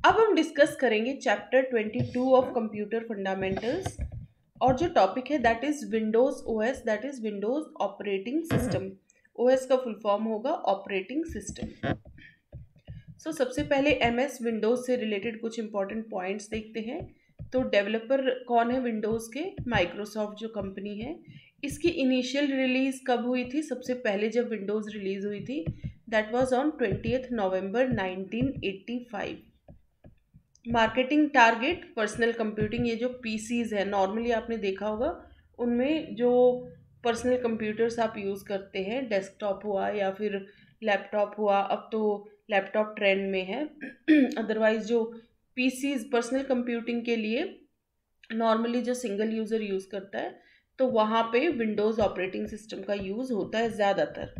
अब हम डिस्कस करेंगे चैप्टर 22 ऑफ कंप्यूटर फंडामेंटल्स, और जो टॉपिक है that is Windows OS, that is Windows operating system. OS का फुल फॉर्म होगा ऑपरेटिंग सिस्टम। सबसे पहले एमएस विंडोज से रिलेटेड कुछ इंपॉर्टेंट पॉइंट्स देखते हैं। तो डेवलपर कौन है विंडोज के? माइक्रोसॉफ्ट जो कंपनी है। इसकी इनिशियल रिलीज कब हुई थी? सबसे पहले जब विंडोज रिलीज हुई थी that was on 20 November 1985। Marketing target personal computing. ये जो पीसीज है नॉर्मली आपने देखा होगा उनमें जो पर्सनल कंप्यूटर्स आप यूज़ करते हैं, डेस्कटॉप हुआ या फिर लैपटॉप हुआ, अब तो लैपटॉप ट्रेंड में है अदरवाइज जो पीसीज पर्सनल कंप्यूटिंग के लिए नॉर्मली जो सिंगल यूज़र यूज़ करता है तो वहाँ पे विंडोज़ ऑपरेटिंग सिस्टम का यूज़ होता है ज़्यादातर।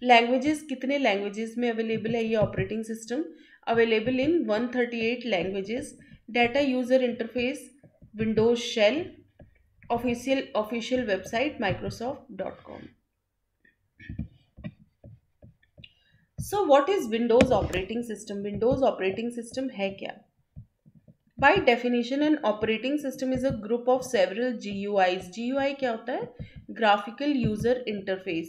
लैंग्वेजेस, कितने लैंग्वेजेस में अवेलेबल है ये operating system? Available in 138 languages. Data user interface Windows shell. Official website microsoft.com। So what is Windows operating system? Windows operating system है क्या? By definition, an operating system is a group of several GUIs. GUI क्या होता है? Graphical User Interface.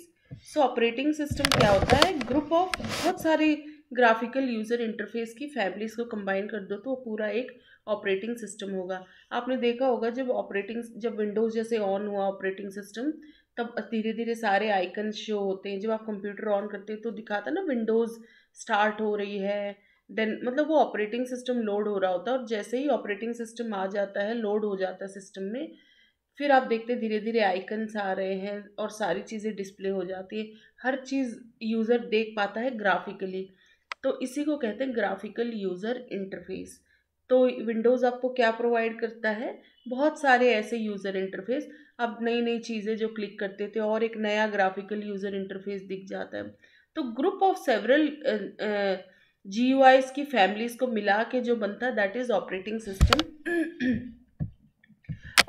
Operating system क्या होता है? Group of बहुत सारे ग्राफिकल यूजर इंटरफेस की फैमिलीज को कंबाइन कर दो तो वो पूरा एक ऑपरेटिंग सिस्टम होगा। आपने देखा होगा जब विंडोज जैसे ऑन हुआ ऑपरेटिंग सिस्टम, तब धीरे धीरे सारे आइकन शो होते हैं। जब आप कंप्यूटर ऑन करते हैं तो दिखाता ना विंडोज स्टार्ट हो रही है, देन मतलब वो ऑपरेटिंग सिस्टम लोड हो रहा होता है। और जैसे ही ऑपरेटिंग सिस्टम आ जाता है, लोड हो जाता है सिस्टम में, फिर आप देखते हैं धीरे धीरे आइकन्स आ रहे हैं और सारी चीज़ें डिस्प्ले हो जाती है। हर चीज़ यूज़र देख पाता है ग्राफिकली, तो इसी को कहते हैं ग्राफिकल यूज़र इंटरफेस। तो विंडोज़ आपको क्या प्रोवाइड करता है? बहुत सारे ऐसे यूज़र इंटरफेस। अब नई नई चीज़ें जो क्लिक करते थे और एक नया ग्राफिकल यूज़र इंटरफेस दिख जाता है। तो ग्रुप ऑफ सेवरल GUIs की फैमिलीज को मिला के जो बनता है that is operating system.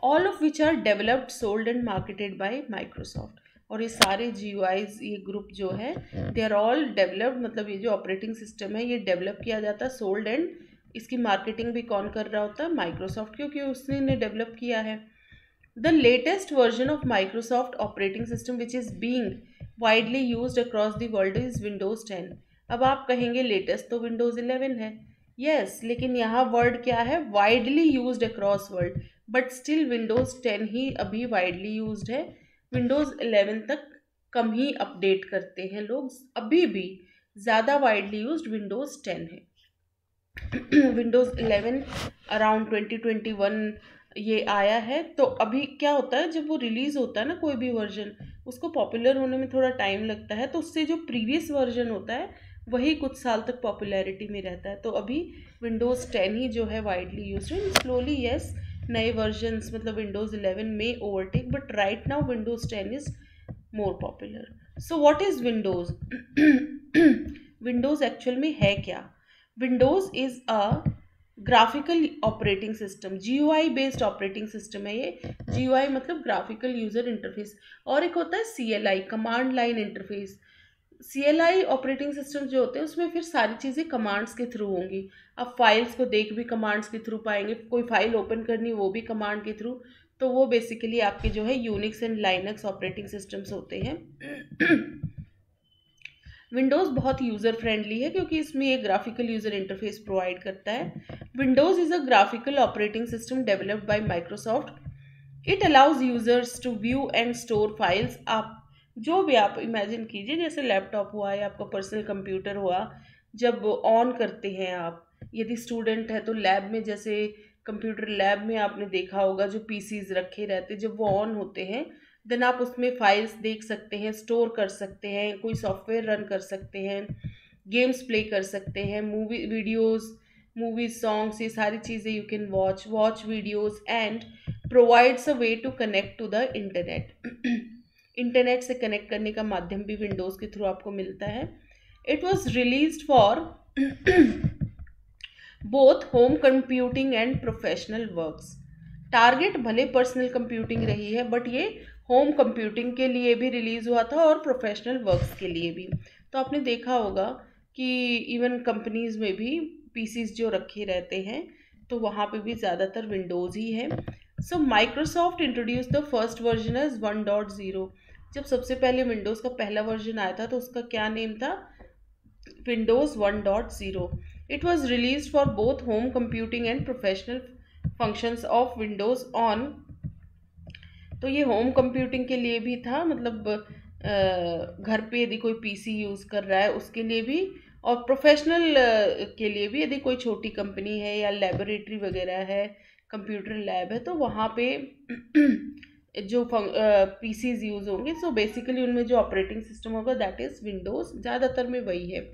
All of which are developed, sold and marketed by Microsoft. और ये सारे GUIs, ये ग्रुप जो है दे आर ऑल डेवलप्ड, मतलब ये जो ऑपरेटिंग सिस्टम है ये डेवलप किया जाता है, सोल्ड एंड इसकी मार्केटिंग भी कौन कर रहा होता है? माइक्रोसॉफ्ट, क्योंकि उसने ने डेवलप किया है। The latest version of Microsoft operating system which is being widely used across the world is Windows 10। अब आप कहेंगे लेटेस्ट तो Windows 11 है, यस लेकिन यहाँ वर्ड क्या है? Widely used across world, but still Windows 10 ही अभी वाइडली यूज्ड है। Windows 11 तक कम ही अपडेट करते हैं लोग, अभी भी ज़्यादा वाइडली यूज्ड Windows 10 है। विंडोज़ 11 अराउंड 2021 ये आया है। तो अभी क्या होता है, जब वो रिलीज़ होता है ना कोई भी वर्जन, उसको पॉपुलर होने में थोड़ा टाइम लगता है, तो उससे जो प्रीवियस वर्जन होता है वही कुछ साल तक पॉपुलैरिटी में रहता है। तो अभी विंडोज़ 10 ही जो है वाइडली यूज है। स्लोली यस, नए वर्जन्स मतलब विंडोज़ 11 में overtake, but right now Windows 10 is more popular. So what is Windows? Windows actual में है क्या? Windows is a graphical operating system, GUI based operating system है ये। GUI मतलब ग्राफिकल यूजर इंटरफेस, और एक होता है CLI, command line interface. CLI operating system जो होते हैं उसमें फिर सारी चीज़ें कमांड्स के थ्रू होंगी। आप फाइल्स को देख भी कमांड्स के थ्रू पाएंगे, कोई फाइल ओपन करनी वो भी कमांड के थ्रू। तो वो बेसिकली आपके जो है Unix and Linux operating systems होते हैं। विंडोज़ बहुत यूज़र फ्रेंडली है क्योंकि इसमें एक ग्राफिकल यूज़र इंटरफेस प्रोवाइड करता है। Windows is a graphical operating system developed by Microsoft. It allows users to view and store files. आप जो भी आप इमेजिन कीजिए, जैसे लैपटॉप हुआ या आपका पर्सनल कंप्यूटर हुआ, जब ऑन करते हैं आप, यदि स्टूडेंट है तो लैब में, जैसे कंप्यूटर लैब में आपने देखा होगा जो PCs रखे रहते, जब वो ऑन होते हैं देन आप उसमें फाइल्स देख सकते हैं, स्टोर कर सकते हैं, कोई सॉफ्टवेयर रन कर सकते हैं, गेम्स प्ले कर सकते हैं, मूवीज सॉन्ग्स, ये सारी चीज़ें you can watch videos and provides a way to connect to the internet. Internet से कनेक्ट करने का माध्यम भी विंडोज़ के थ्रू आपको मिलता है। It was release for both home computing and professional works. Target भले पर्सनल कंप्यूटिंग रही है, बट ये होम कंप्यूटिंग के लिए भी रिलीज़ हुआ था और प्रोफेशनल वर्क्स के लिए भी। तो आपने देखा होगा कि इवन कंपनीज में भी पीसीज जो रखे रहते हैं, तो वहाँ पे भी ज़्यादातर विंडोज़ ही है। So Microsoft introduce the first version as 1.0। जब सबसे पहले विंडोज़ का पहला वर्जन आया था तो उसका क्या नेम था? Windows 1.0। It was release for both home computing and professional functions of Windows on. तो ये होम कंप्यूटिंग के लिए भी था, मतलब घर पे यदि कोई पीसी यूज़ कर रहा है उसके लिए भी, और प्रोफेशनल के लिए भी, यदि कोई छोटी कंपनी है या लेबोरेटरी वगैरह है, कंप्यूटर लैब है, तो वहाँ पे जो पीसीज यूज़ होंगे, सो बेसिकली उनमें जो ऑपरेटिंग सिस्टम होगा दैट इज़ विंडोज़, ज़्यादातर में वही है।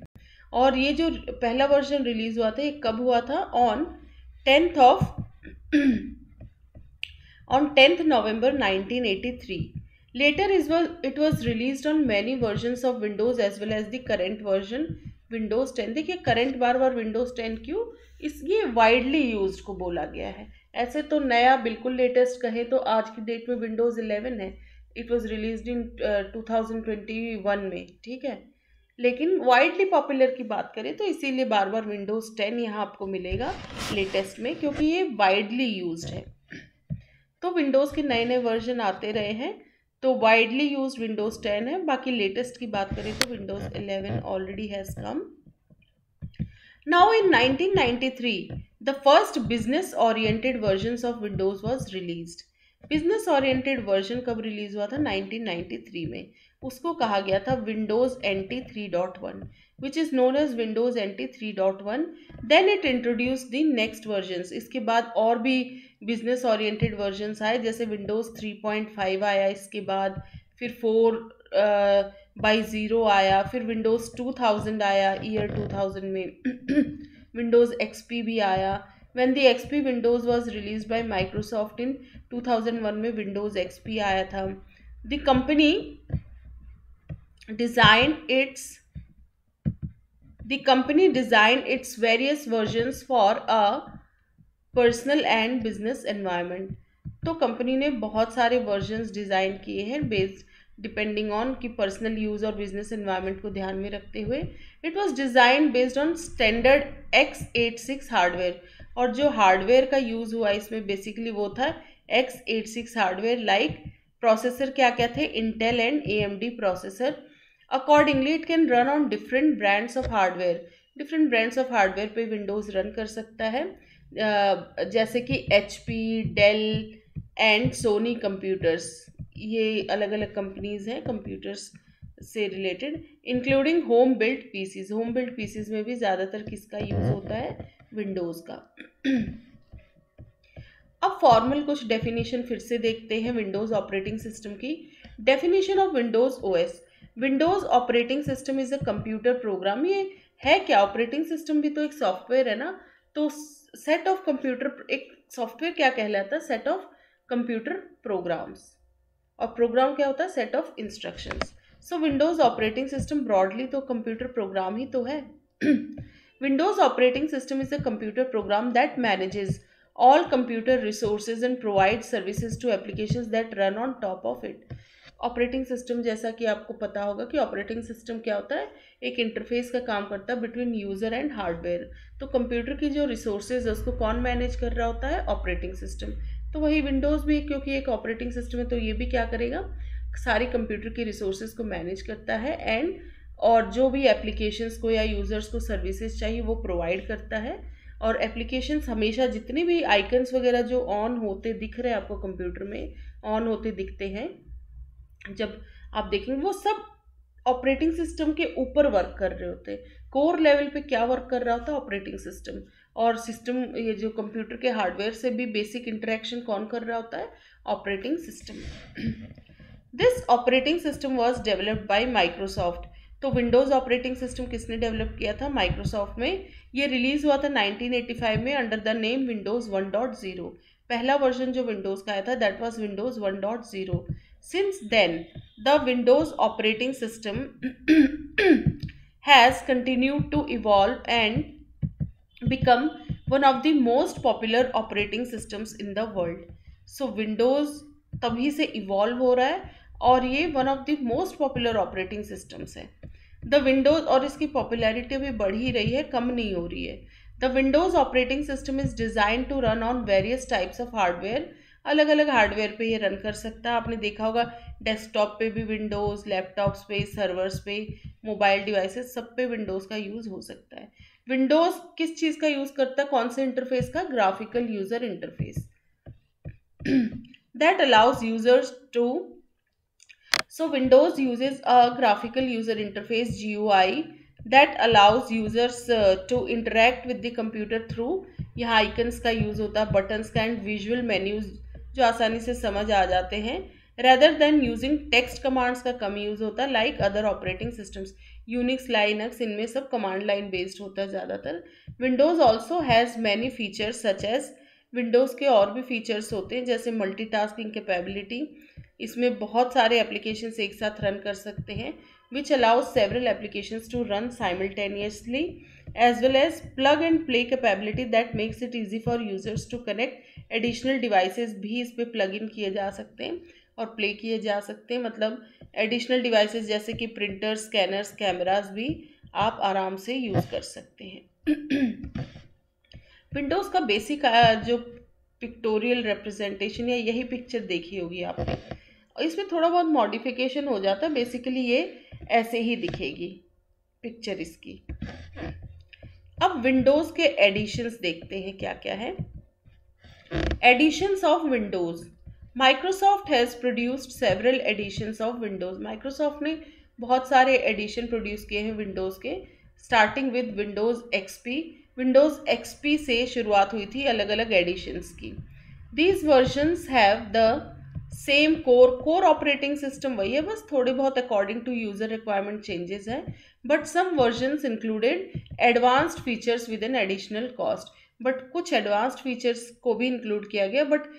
और ये जो पहला वर्जन रिलीज़ हुआ था ये कब हुआ था? on 10th November 1983. Later it was released on many versions of Windows as well as the current version Windows 10। देखिए करंट बार बार Windows 10 क्यों? ये वाइडली यूज्ड को बोला गया है। ऐसे तो नया बिल्कुल लेटेस्ट कहे तो आज की डेट में Windows 11 है। इट वॉज रिलीज इन 2021 में, ठीक है। लेकिन वाइडली पॉपुलर की बात करें तो इसीलिए बार बार Windows 10 यहाँ आपको मिलेगा लेटेस्ट में, क्योंकि ये वाइडली यूज्ड है। तो विंडोज़ के नए नए वर्जन आते रहे हैं, तो वाइडली यूज्ड विंडोज़ 10 है। बाकी लेटेस्ट की बात करें तो Windows 11 already has come. Now in 1993 the first business oriented versions of Windows was released. Business oriented version कब रिलीज हुआ था? 1993 में। उसको कहा गया था Windows NT 3.1, which is known as Windows NT 3.1. Then it introduced the next versions। इसके बाद और भी बिजनेस ओरिएंटेड वर्जन्स आए, जैसे विंडोज़ 3.5 आया, इसके बाद फिर 4x0 आया, फिर विंडोज़ 2000 आया ईयर 2000 में। विंडोज़ XP भी आया। When the XP Windows was released by Microsoft in 2001 में विंडोज़ XP आया था। The company designed its various versions for a personal and business environment। तो कंपनी ने बहुत सारे वर्जन्स डिज़ाइन किए हैं बेस्ड डिपेंडिंग ऑन कि पर्सनल यूज़ और बिजनेस एनवायरनमेंट को ध्यान में रखते हुए। It was design based on standard x86 hardware, और जो हार्डवेयर का यूज़ हुआ इसमें बेसिकली वो था x86 हार्डवेयर। लाइक प्रोसेसर क्या क्या थे? Intel and AMD processor. Accordingly it can run on different brands of hardware. Different brands of hardware पे विंडोज़ रन कर सकता है, जैसे कि HP, Dell and Sony computers. ये अलग अलग कंपनीज हैं कंप्यूटर्स से related, including home built PCs. Home built PCs में भी ज़्यादातर किसका यूज़ होता है? विंडोज़ का। अब फॉर्मल कुछ डेफिनेशन फिर से देखते हैं विंडोज़ ऑपरेटिंग सिस्टम की। Definition of Windows OS। Windows operating system is a computer program. ये है क्या? ऑपरेटिंग सिस्टम भी तो एक सॉफ्टवेयर है ना। तो सेट ऑफ कंप्यूटर, एक सॉफ्टवेयर क्या कहलाता है? Set of computer programs. और प्रोग्राम क्या होता है? Set of instructions. So Windows operating system broadly तो कंप्यूटर प्रोग्राम ही तो है। Windows operating system is a computer program that manages all computer resources and provides services to applications that run on top of it। Operating system, जैसा कि आपको पता होगा कि operating system क्या होता है? एक इंटरफेस का काम करता है बिटवीन यूज़र एंड हार्डवेयर। तो कंप्यूटर की जो रिसोर्सेज है उसको कौन मैनेज कर रहा होता है? Operating system. तो वही विंडोज़ भी, क्योंकि एक ऑपरेटिंग सिस्टम है तो ये भी क्या करेगा? सारी कंप्यूटर की रिसोर्सेज को मैनेज करता है एंड और जो भी एप्लीकेशंस को या यूज़र्स को सर्विसेज चाहिए वो प्रोवाइड करता है। और एप्लीकेशंस हमेशा जितने भी आइकन्स वगैरह जो ऑन होते दिख रहे हैं आपको कंप्यूटर में, ऑन होते दिखते हैं, जब आप देखेंगे वो सब ऑपरेटिंग सिस्टम के ऊपर वर्क कर रहे होते हैं। कोर लेवल पे क्या वर्क कर रहा होता है? Operating system. और सिस्टम, ये जो कंप्यूटर के हार्डवेयर से भी बेसिक इंटरेक्शन कौन कर रहा होता है? Operating system. This operating system was developed by Microsoft. तो विंडोज़ ऑपरेटिंग सिस्टम किसने डेवलप किया था? माइक्रोसॉफ्ट में। ये रिलीज हुआ था 1985 में अंडर द नेम विंडोज़ 1.0। पहला वर्जन जो विंडोज़ का आया था that was Windows 1.0। Since then the Windows operating system has continued to evolve and become one of the most popular operating systems in the world. So Windows तभी से evolve हो रहा है और ये one of the most popular operating systems है। The Windows, और इसकी पॉपुलैरिटी भी बढ़ ही रही है, कम नहीं हो रही है। The Windows operating system is design to run on various types of hardware. अलग अलग हार्डवेयर पे ये रन कर सकता है। आपने देखा होगा डेस्कटॉप पे भी विंडोज, लैपटॉप्स पे, सर्वर्स पे, मोबाइल डिवाइसेस, सब पे विंडोज का यूज हो सकता है। विंडोज किस चीज का यूज करता है, कौन से इंटरफेस का, graphical user interface that allows users to, so Windows uses a graphical user interface GUI that allows users to interact with the computer through, यहाँ icons का यूज होता है, buttons का एंड visual menus जो आसानी से समझ आ जाते हैं, rather than using text commands का कम यूज होता है like other operating systems, Unix, Linux, इनमें सब command line based होता है ज़्यादातर। Windows also has many features such as, Windows के और भी फीचर्स होते हैं जैसे मल्टीटास्किंग कैपेबिलिटी, इसमें बहुत सारे एप्लीकेशंस एक साथ रन कर सकते हैं, which allows several applications to run simultaneously, as well as plug and play capability that makes it easy for users to connect. Additional devices भी इस पर प्लग इन किए जा सकते हैं और प्ले किए जा सकते हैं, मतलब एडिशनल डिवाइसेस जैसे कि प्रिंटर्स, स्कैनर्स, कैमरास भी आप आराम से यूज़ कर सकते हैं। विंडोज़ का बेसिक जो पिक्टोरियल रिप्रेजेंटेशन है, यही पिक्चर देखी होगी आपने, और इसमें थोड़ा बहुत मॉडिफिकेशन हो जाता है, बेसिकली ये ऐसे ही दिखेगी पिक्चर इसकी। अब विंडोज़ के एडिशंस देखते हैं क्या क्या है। Editions of Windows, Microsoft has produced several editions of Windows. Microsoft ने बहुत सारे एडिशन प्रोड्यूस किए हैं विंडोज़ के, starting with Windows XP. Windows XP से शुरुआत हुई थी अलग अलग एडिशंस की। These versions have the same core operating system वही है, बस थोड़े बहुत according to user requirement changes हैं, but some versions included advanced features with an additional cost. But कुछ एडवांस्ड फीचर्स को भी इंक्लूड किया गया, बट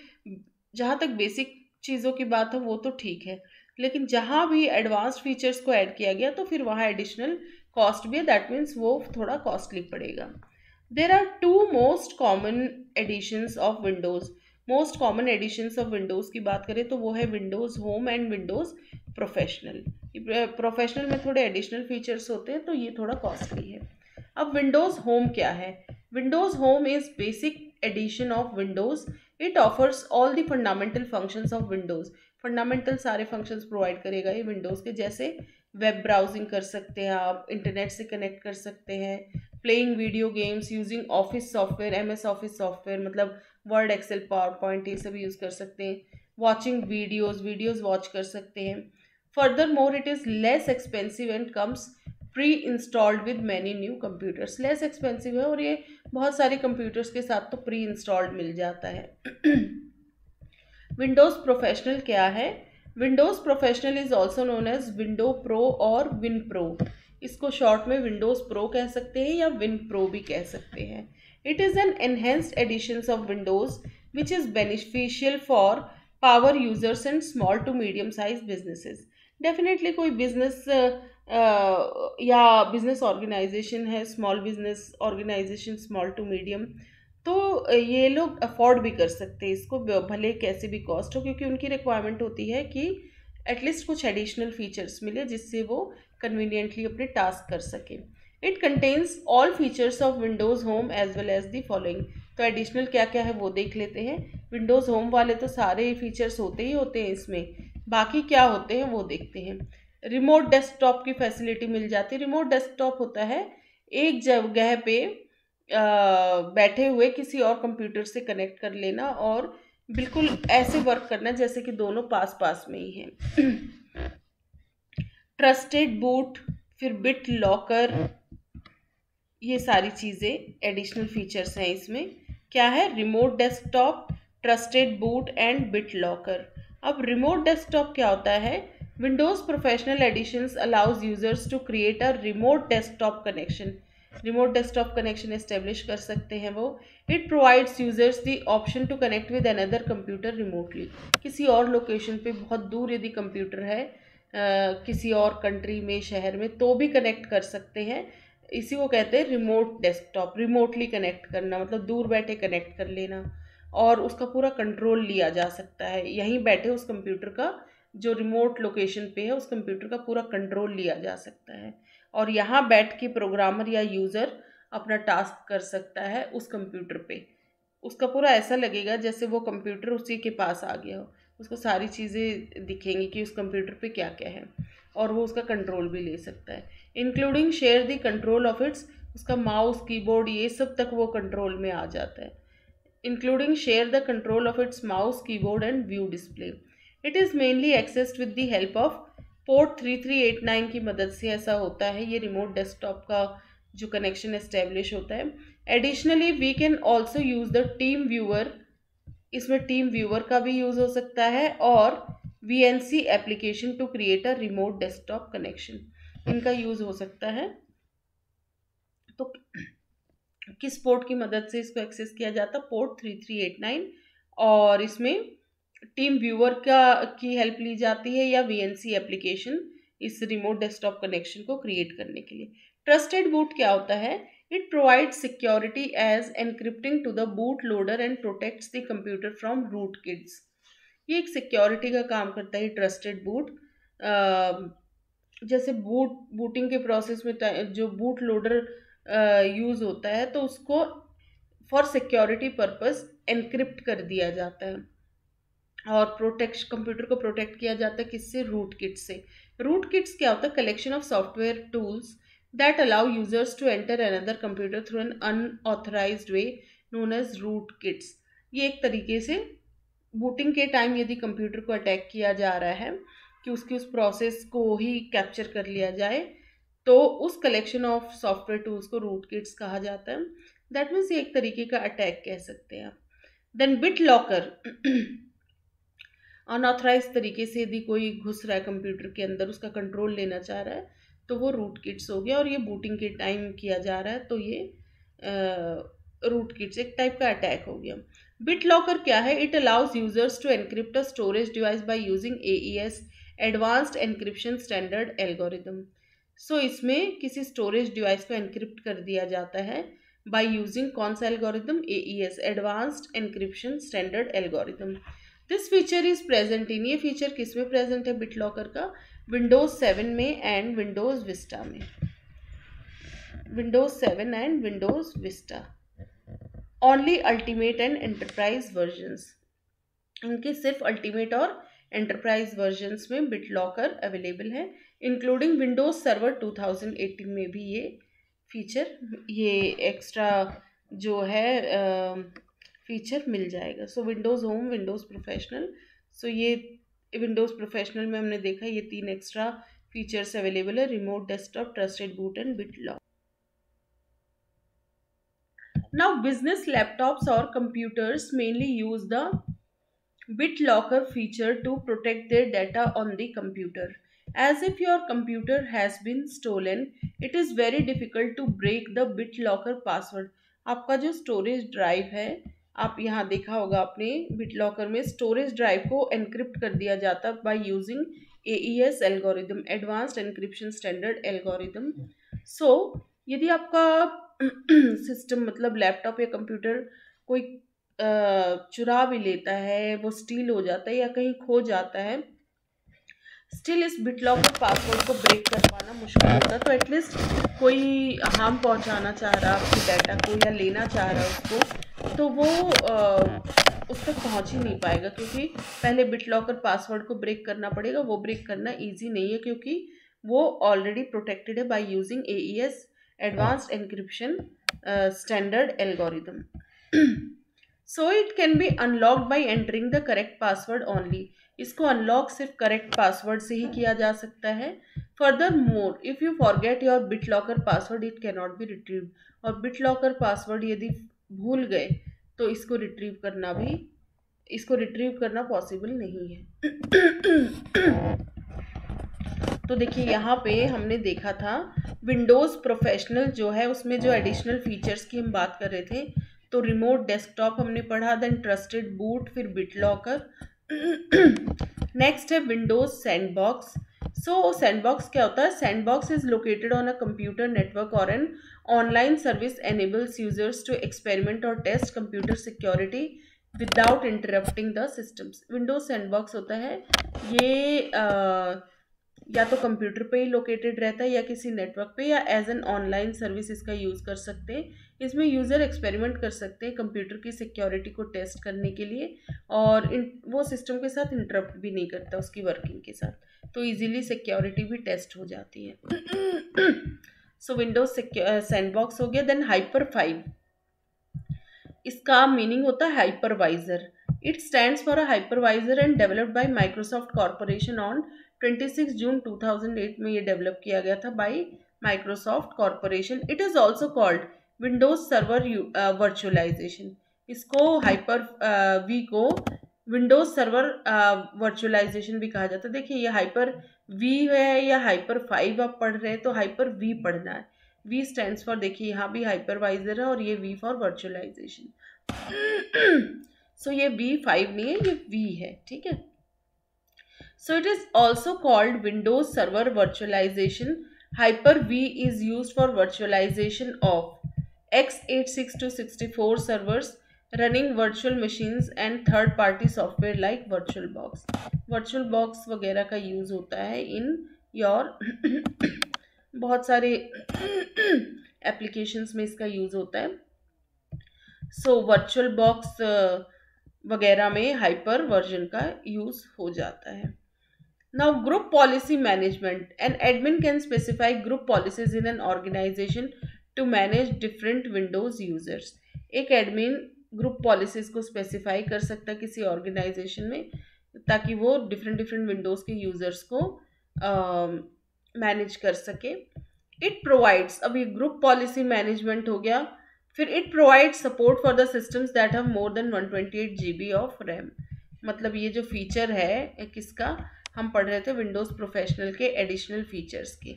जहाँ तक बेसिक चीज़ों की बात है वो तो ठीक है, लेकिन जहाँ भी एडवांस्ड फीचर्स को ऐड किया गया तो फिर वहाँ एडिशनल कॉस्ट भी है, दैट मीन्स वो थोड़ा कॉस्टली पड़ेगा। There are two most common editions of Windows. Most common editions of Windows की बात करें तो वो है Windows home and Windows professional. Professional में थोड़े एडिशनल फीचर्स होते हैं तो ये थोड़ा कॉस्टली है। अब विंडोज़ होम क्या है? Windows home is basic edition of Windows. It offers all the fundamental functions of Windows. Fundamental सारे फंक्शंस प्रोवाइड करेगा ये विंडोज़ के, जैसे वेब ब्राउजिंग कर सकते हैं आप, इंटरनेट से कनेक्ट कर सकते हैं, playing video games using office software, MS office software, मतलब वर्ड, एक्सेल, पावर पॉइंट, ये सब यूज़ कर सकते हैं, वॉचिंग वीडियोज़ वॉच कर सकते हैं। Further more it is less expensive and comes pre installed with many new computers. Less expensive है और ये बहुत सारे कंप्यूटर्स के साथ तो प्री इंस्टॉल्ड मिल जाता है। विंडोज़ प्रोफेशनल क्या है? Windows professional is also known as window pro और विन प्रो। इसको शॉर्ट में विंडोज़ प्रो कह सकते हैं या विन प्रो भी कह सकते हैं। It is an enhanced editions of Windows which is beneficial for power users and small to medium size businesses. Definitely कोई बिजनेस या बिजनेस ऑर्गेनाइजेशन है, small business organisation, small to medium, तो ये लोग अफोर्ड भी कर सकते हैं इसको, भले कैसे भी कॉस्ट हो, क्योंकि उनकी रिक्वायरमेंट होती है कि एटलीस्ट कुछ एडिशनल फीचर्स मिले जिससे वो कन्वीनियंटली अपने टास्क कर सकें। It contains all features of Windows home as well as the following. तो एडिशनल क्या क्या है वो देख लेते हैं। विंडोज़ होम वाले तो सारे फीचर्स होते ही होते हैं इसमें, बाकी क्या होते हैं वो देखते हैं। रिमोट डेस्कटॉप की फैसिलिटी मिल जाती है। रिमोट डेस्कटॉप होता है एक जगह पे बैठे हुए किसी और कंप्यूटर से कनेक्ट कर लेना और बिल्कुल ऐसे वर्क करना जैसे कि दोनों पास पास में ही हैं। ट्रस्टेड बूट, फिर बिट लॉकर, ये सारी चीज़ें एडिशनल फीचर्स हैं इसमें। क्या है? Remote desktop, trusted boot and bit locker. अब रिमोट डेस्कटॉप क्या होता है? Windows professional editions allows users to create a remote desktop connection. Remote desktop connection establish कर सकते हैं वो। It provides users the option to connect with another computer remotely. किसी और लोकेशन पे बहुत दूर यदि कंप्यूटर है किसी और कंट्री में, शहर में, तो भी कनेक्ट कर सकते हैं। इसी को कहते हैं रिमोट डेस्कटॉप। रिमोटली कनेक्ट करना मतलब दूर बैठे कनेक्ट कर लेना और उसका पूरा कंट्रोल लिया जा सकता है। यहीं बैठे उस कंप्यूटर का जो रिमोट लोकेशन पे है उस कंप्यूटर का पूरा कंट्रोल लिया जा सकता है। और यहाँ बैठ के प्रोग्रामर या यूज़र अपना टास्क कर सकता है उस कंप्यूटर पे। उसका पूरा ऐसा लगेगा जैसे वो कंप्यूटर उसी के पास आ गया हो, उसको सारी चीज़ें दिखेंगी कि उस कंप्यूटर पे क्या क्या है, और वो उसका कंट्रोल भी ले सकता है, including share the control of its, उसका माउस कीबोर्ड ये सब तक वो कंट्रोल में आ जाता है, including share the control of its mouse keyboard and view display. It is mainly accessed with the help of port 3389 की मदद से ऐसा होता है, ये रिमोट डेस्कटॉप का जो कनेक्शन एस्टेब्लिश होता है। Additionally we can also use the team viewer, इसमें टीम व्यूअर का भी यूज़ हो सकता है, और VNC application to create a remote desktop connection, इनका यूज़ हो सकता है। तो किस पोर्ट की मदद से इसको एक्सेस किया जाता? पोर्ट 3389, और इसमें टीम व्यूअर की हेल्प ली जाती है या VNC एप्लीकेशन इस रिमोट डेस्कटॉप कनेक्शन को क्रिएट करने के लिए। ट्रस्टेड बूट क्या होता है? It provide security as encrypting to the boot loader and protects the computer from rootkits. ये एक सिक्योरिटी का काम करता है ट्रस्टेड बूट। जैसे बूटिंग के प्रोसेस में जो बूट लोडर यूज़ होता है तो उसको फॉर सिक्योरिटी पर्पस एनक्रिप्ट कर दिया जाता है, और कंप्यूटर को प्रोटेक्ट किया जाता है किससे? रूट किट से। रूट किट्स क्या होता है? Collection of software tools that allow users to enter another computer through an unauthorised way known as rootkits. ये एक तरीके से बूटिंग के टाइम यदि कंप्यूटर को अटैक किया जा रहा है कि उसकी उस प्रोसेस को ही कैप्चर कर लिया जाए, तो उस कलेक्शन ऑफ सॉफ्टवेयर टूल्स को रूट किट्स कहा जाता है। दैट मीन्स ये एक तरीके का अटैक कह सकते हैं आप। देन बिट लॉकर, अनऑथराइज तरीके से यदि कोई घुस रहा है कंप्यूटर के अंदर, उसका कंट्रोल लेना चाह रहा है, तो वो रूट किट्स हो गया, और ये बूटिंग के टाइम किया जा रहा है तो ये रूट किट्स एक टाइप का अटैक हो गया। बिट लॉकर क्या है? It allows users to encrypt a storage device by using AES advanced encryption standard algorithm. So इसमें किसी स्टोरेज डिवाइस को एनक्रिप्ट कर दिया जाता है बाय यूजिंग कौन सा algorithm? AES advanced encryption standard algorithm. This feature is present in, ये फीचर किस में प्रेजेंट है बिट लॉकर का? विंडोज 7 में एंड विंडोज विस्टा में। Windows 7 and Windows Vista only ultimate and enterprise versions, इनके सिर्फ अल्टीमेट और एंटरप्राइज वर्जन्स में बिट लॉकर अवेलेबल है, इंक्लूडिंग विंडोज सर्वर 2018 में भी ये फीचर, ये एक्स्ट्रा जो है फीचर मिल जाएगा। So Windows home, Windows professional, so ये विंडोज़ प्रोफेशनल में हमने देखा ये 3 एक्स्ट्रा फीचर्स अवेलेबल है, remote desktop, trusted boot and bit lock. Now business laptops और computers mainly use the BitLocker feature to protect their data on the computer. As if your computer has been stolen, it is very difficult to break the BitLocker password. आपका जो storage drive है, आप यहाँ देखा होगा आपने BitLocker में storage drive को एनक्रिप्ट कर दिया जाता by using AES algorithm, advanced encryption standard algorithm. So यदि आपका सिस्टम मतलब लैपटॉप या कंप्यूटर कोई चुरा भी लेता है, वो स्टील हो जाता है या कहीं खो जाता है, स्टिल इस BitLocker पासवर्ड को ब्रेक कर पाना मुश्किल होता है। तो एटलीस्ट कोई हार्म पहुंचाना चाह रहा है आपके डाटा को या लेना चाह रहा है उसको, तो वो उस तक पहुंच ही नहीं पाएगा, क्योंकि पहले BitLocker पासवर्ड को ब्रेक करना पड़ेगा। वो ब्रेक करना ईजी नहीं है क्योंकि वो ऑलरेडी प्रोटेक्टेड है bye using AES advanced encryption standard algorithm. So it can be unlocked by entering the correct password only, इसको अनलॉक सिर्फ करेक्ट पासवर्ड से ही किया जा सकता है। Further more if you forget your BitLocker password it can not be retrieve, और BitLocker password यदि भूल गए तो इसको रिट्रीव करना पॉसिबल नहीं है। तो देखिए यहाँ पे हमने देखा था विंडोज़ प्रोफेशनल जो है उसमें जो एडिशनल फीचर्स की हम बात कर रहे थे, तो रिमोट डेस्कटॉप हमने पढ़ा, देन ट्रस्टेड बूट, फिर BitLocker। नेक्स्ट है विंडोज सैंडबॉक्स। सो सैंडबॉक्स क्या होता है? Sandbox is located on a computer network और an online service enables users to experiment और test computer security without interrupting the systems. Windows sandbox होता है ये या तो कंप्यूटर पे ही लोकेटेड रहता है या किसी नेटवर्क पे, या एज एन ऑनलाइन सर्विस इसका यूज़ कर सकते हैं। इसमें यूज़र एक्सपेरिमेंट कर सकते हैं कंप्यूटर की सिक्योरिटी को टेस्ट करने के लिए, और वो सिस्टम के साथ इंटरप्ट भी नहीं करता उसकी वर्किंग के साथ, तो इजीली सिक्योरिटी भी टेस्ट हो जाती है। सो विंडोज सैंडबॉक्स हो गया। देन हाइपर 5, इसका मीनिंग होता है hypervisor. It stands for a hypervisor and developed by Microsoft corporation on 26 June 2008 में ये डेवलप किया गया था by Microsoft corporation. It is also called Windows server virtualisation. इसको हाइपर वी को विंडोज सर्वर वर्चुअलाइजेशन भी कहा जाता है। देखिए ये हाइपर वी है या हाइपर 5 आप पढ़ रहे हैं तो हाइपर वी पढ़ना है। वी स्टैंड्स फॉर, देखिए यहाँ भी हाइपरवाइजर है और ये वी फॉर वर्चुअलाइजेशन। सो ये V5 नहीं है, ये V है, ठीक है। So it is also called Windows server virtualisation. Hyper-V is used for virtualization of x86 to 64 servers, running virtual machines and third-party software like VirtualBox. VirtualBox वगैरह का use होता है इन योर बहुत सारे एप्लीकेशंस में इसका यूज़ होता है। सो VirtualBox वगैरह में हाइपर वर्जन का यूज़ हो जाता है। Now, group policy management. An admin can specify group policies in an organization to manage different Windows users. एक एडमिन ग्रुप पॉलिसीज को स्पेसिफाई कर सकता है किसी ऑर्गेनाइजेशन में, ताकि वो डिफरेंट विंडोज़ के यूजर्स को मैनेज कर सके। इट प्रोवाइड्स, अब ये ग्रुप पॉलिसी मैनेजमेंट हो गया। फिर it provides support for the systems that have more than 128 GB of RAM. मतलब ये जो फीचर है किसका हम पढ़ रहे थे, विंडोज़ प्रोफेशनल के एडिशनल फीचर्स के।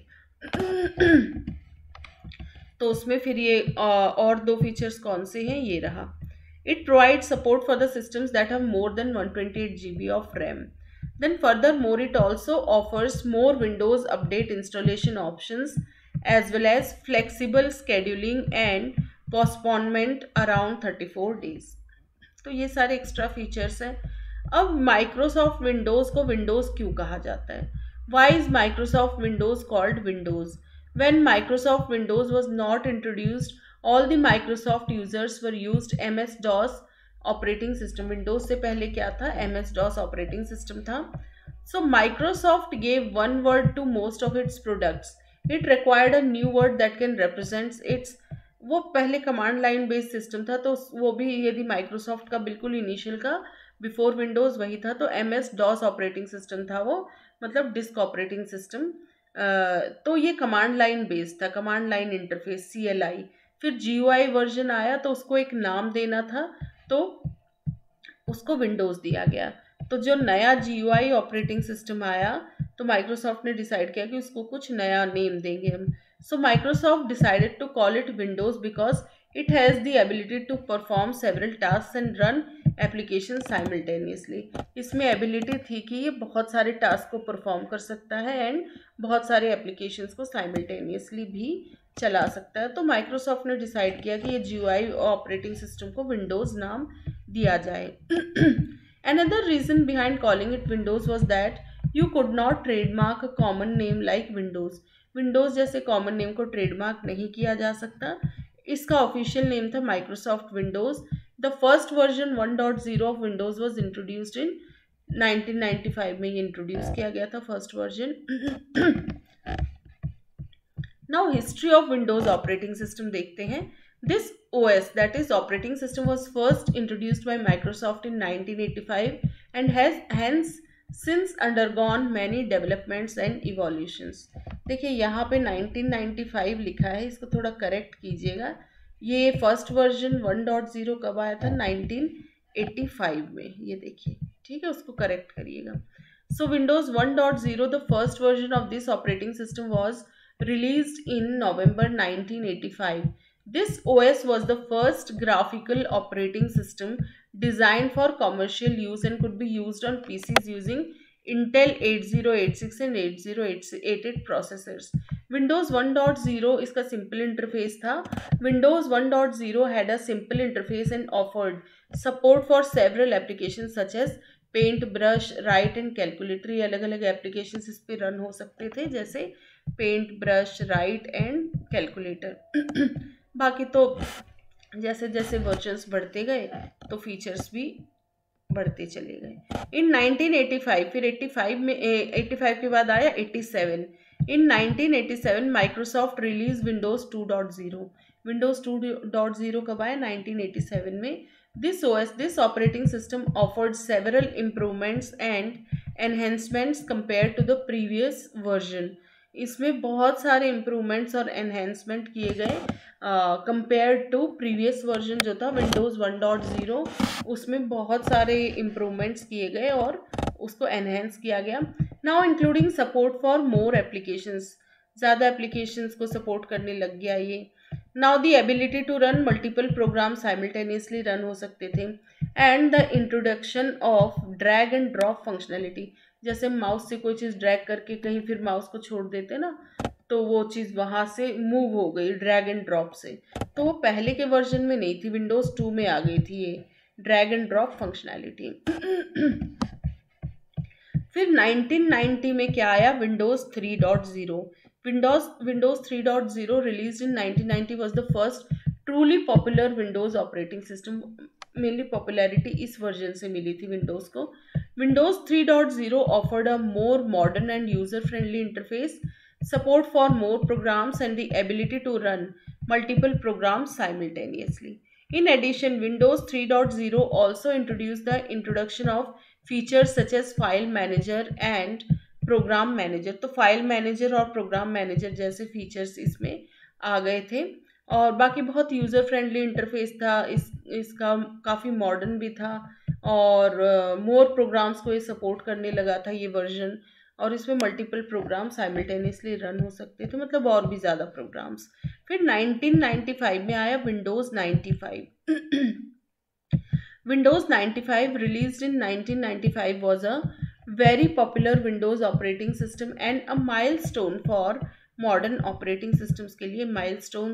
तो उसमें फिर ये और दो फीचर्स कौन से हैं, ये रहा। It provide support for the systems that have more than 128 GB of RAM. Then further more it also offers more Windows update installation options as well as flexible scheduling and postponement around 34 days। तो ये सारे extra features हैं। अब Microsoft Windows को Windows क्यों कहा जाता है? Why is Microsoft Windows called Windows? When Microsoft Windows was not introduced, all the Microsoft users were used MS-DOS operating system. Windows से पहले क्या था, MS-DOS ऑपरेटिंग सिस्टम था। So Microsoft gave one word to most of its products. It required a new word that can represents its. वो पहले command line based system था, तो वो भी यदि माइक्रोसॉफ्ट का बिल्कुल इनिशियल का बिफोर विंडोज़ वही था, तो MS-DOS ऑपरेटिंग सिस्टम था वो, मतलब डिस्क ऑपरेटिंग सिस्टम। तो ये कमांड लाइन बेस्ड था, कमांड लाइन इंटरफेस CLI। फिर GUI वर्जन आया तो उसको एक नाम देना था, तो उसको विंडोज़ दिया गया। तो जो नया GUI ऑपरेटिंग सिस्टम आया तो माइक्रोसॉफ्ट ने डिसाइड किया कि उसको कुछ नया नेम देंगे हम। So Microsoft decided to call it Windows because it has the ability to perform several tasks and run applications simultaneously। इसमें एबिलिटी थी कि ये बहुत सारे टास्क को परफॉर्म कर सकता है एंड बहुत सारे एप्लीकेशंस को साइमल्टेनियसली भी चला सकता है। तो माइक्रोसॉफ्ट ने डिसाइड किया कि ये GUI ऑपरेटिंग सिस्टम को विंडोज़ नाम दिया जाए। Another reason behind calling it Windows was that you could not trademark a common name like Windows। Windows जैसे कॉमन नेम को ट्रेडमार्क नहीं किया जा सकता। इसका ऑफिशियल नेम था Microsoft Windows. The first version 1.0 of Windows was introduced in 1995 में, ये इंट्रोड्यूस किया गया था first version. Now history of Windows operating system देखते हैं। This OS, that is operating system, was first introduced by Microsoft in 1985 and has hence since undergone many developments and evolutions। देखिए यहाँ पे 1995 लिखा है, इसको थोड़ा करेक्ट कीजिएगा। ये फर्स्ट वर्जन 1.0 कब आया था, 1985 में, ये देखिए, ठीक है, उसको करेक्ट करिएगा। So Windows 1.0, the first version of this operating system was released in November 1985. This OS was the first graphical operating system designed for commercial use and could be used on PCs using Intel 8086 and 8088 processors. Windows 1.0 इसका simple interface था। Windows 1.0 had a simple interface and offered support for several applications such as paint, brush, write and calculator, ये अलग अलग applications इस पे run हो सकते थे, जैसे paint, brush, write and calculator. बाकी तो जैसे जैसे वर्जन्स बढ़ते गए तो फीचर्स भी बढ़ते चले गए। इन 1985, फिर 85 में 85 के बाद आया 87। In 1987 Microsoft release Windows 2.0। Windows 2.0 कब आया? 1987 में। This operating system offered several improvements and enhancements compare to the previous version. इसमें बहुत सारे इम्प्रूवमेंट्स और एनहेंसमेंट किए गए कंपेयर टू प्रीवियस वर्जन जो था विंडोज़ 1.0, उसमें बहुत सारे इम्प्रूवमेंट्स किए गए और उसको एनहेंस किया गया। Now including support for more applications, ज़्यादा एप्लीकेशंस को सपोर्ट करने लग गया ये। Now the ability to run multiple program simultaneously run हो सकते थे, and the introduction of drag and drop functionality, जैसे माउस से कोई चीज़ ड्रैग करके कहीं फिर माउस को छोड़ देते ना, तो वो चीज़ वहाँ से मूव हो गई ड्रैग एंड ड्रॉप से। तो वो पहले के वर्जन में नहीं थी, विंडोज़ 2 में आ गई थी ये ड्रैग एंड ड्रॉप फंक्शनैलिटी। फिर 1990 में क्या आया? Windows 3.0। Windows 3.0 released in 1990 was the first truly popular Windows operating system. Mainly popularity इस वर्जन से मिली थी विंडोज़ को। Windows 3.0 offered a more modern and user friendly interface, support for more programs, and the ability to run multiple programs simultaneously. In addition, Windows 3.0 also introduced the introduction of features such as File Manager and Program Manager. तो File Manager और Program Manager जैसे features इसमें आ गए थे, और बाकी बहुत user friendly interface था इसका, काफ़ी मॉडर्न भी था, और मोर प्रोग्राम्स को ये सपोर्ट करने लगा था ये वर्जन, और इसमें मल्टीपल प्रोग्राम साइमल्टेनियसली रन हो सकते थे, मतलब और भी ज़्यादा प्रोग्राम्स। फिर 1995 में आया Windows 95। Windows 95 released in 1995 was a very popular Windows operating system and a milestone for modern operating systems के लिए माइलस्टोन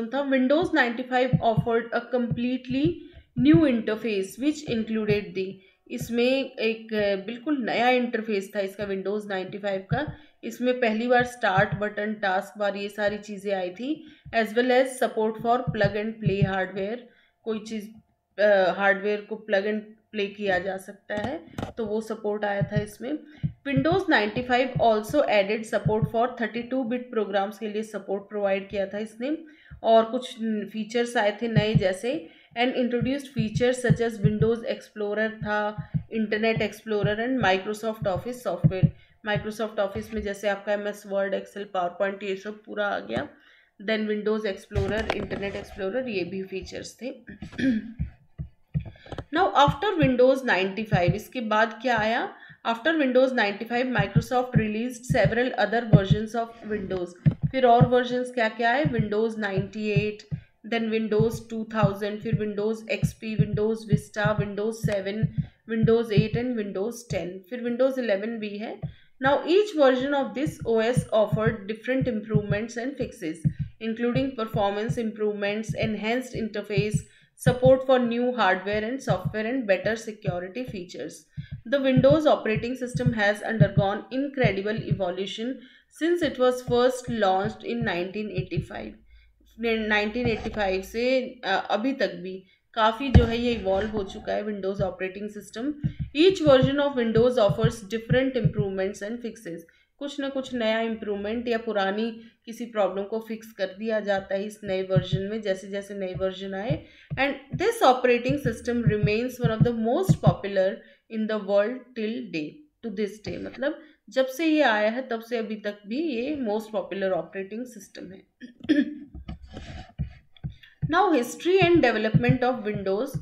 था। Windows 95 offered a completely new interface which included the, इसमें एक बिल्कुल नया इंटरफेस था इसका विंडोज़ 95 का। इसमें पहली बार स्टार्ट बटन, टास्क बार, ये सारी चीज़ें आई थी, as well as support for plug and play hardware. कोई चीज़ हार्डवेयर को प्लग एंड प्ले किया जा सकता है, तो वो सपोर्ट आया था इसमें। Windows 95 also added support for 32 bit programs के लिए सपोर्ट प्रोवाइड किया था इसने, और कुछ फीचर्स आए थे नए, जैसे and introduced features such as Windows explorer था, internet explorer and Microsoft office software. Microsoft office में जैसे आपका MS Word, Excel, PowerPoint, ये सब पूरा आ गया। Then Windows explorer, internet explorer, ये भी फीचर्स थे। नाउ आफ्टर विंडोज़ 95, इसके बाद क्या आया? After Windows 95 Microsoft released several other versions of Windows. फिर और वर्जन्स क्या क्या आए? विंडोज़ 98, देन विंडोज़ 2000, फिर Windows XP, Windows Vista, Windows 7, Windows 8 and Windows 10, फिर विंडोज़ 11 भी है। Now each version of this OS offered different improvements and fixes, including performance improvements, enhanced interface, support for new hardware and software, and better security features. The Windows operating system has undergone incredible evolution since it was first launched in 1985. 1985 से अभी तक भी काफ़ी जो है ये evolve हो चुका है Windows operating system. Each version of Windows offers different improvements and fixes, कुछ ना कुछ नया इम्प्रूवमेंट या पुरानी किसी प्रॉब्लम को फिक्स कर दिया जाता है इस नए वर्जन में, जैसे जैसे नए वर्जन आए। And this operating system remains one of the most popular in the world till day, to this day, मतलब जब से ये आया है तब से अभी तक भी ये मोस्ट पॉपुलर ऑपरेटिंग सिस्टम है। Now history and development of Windows,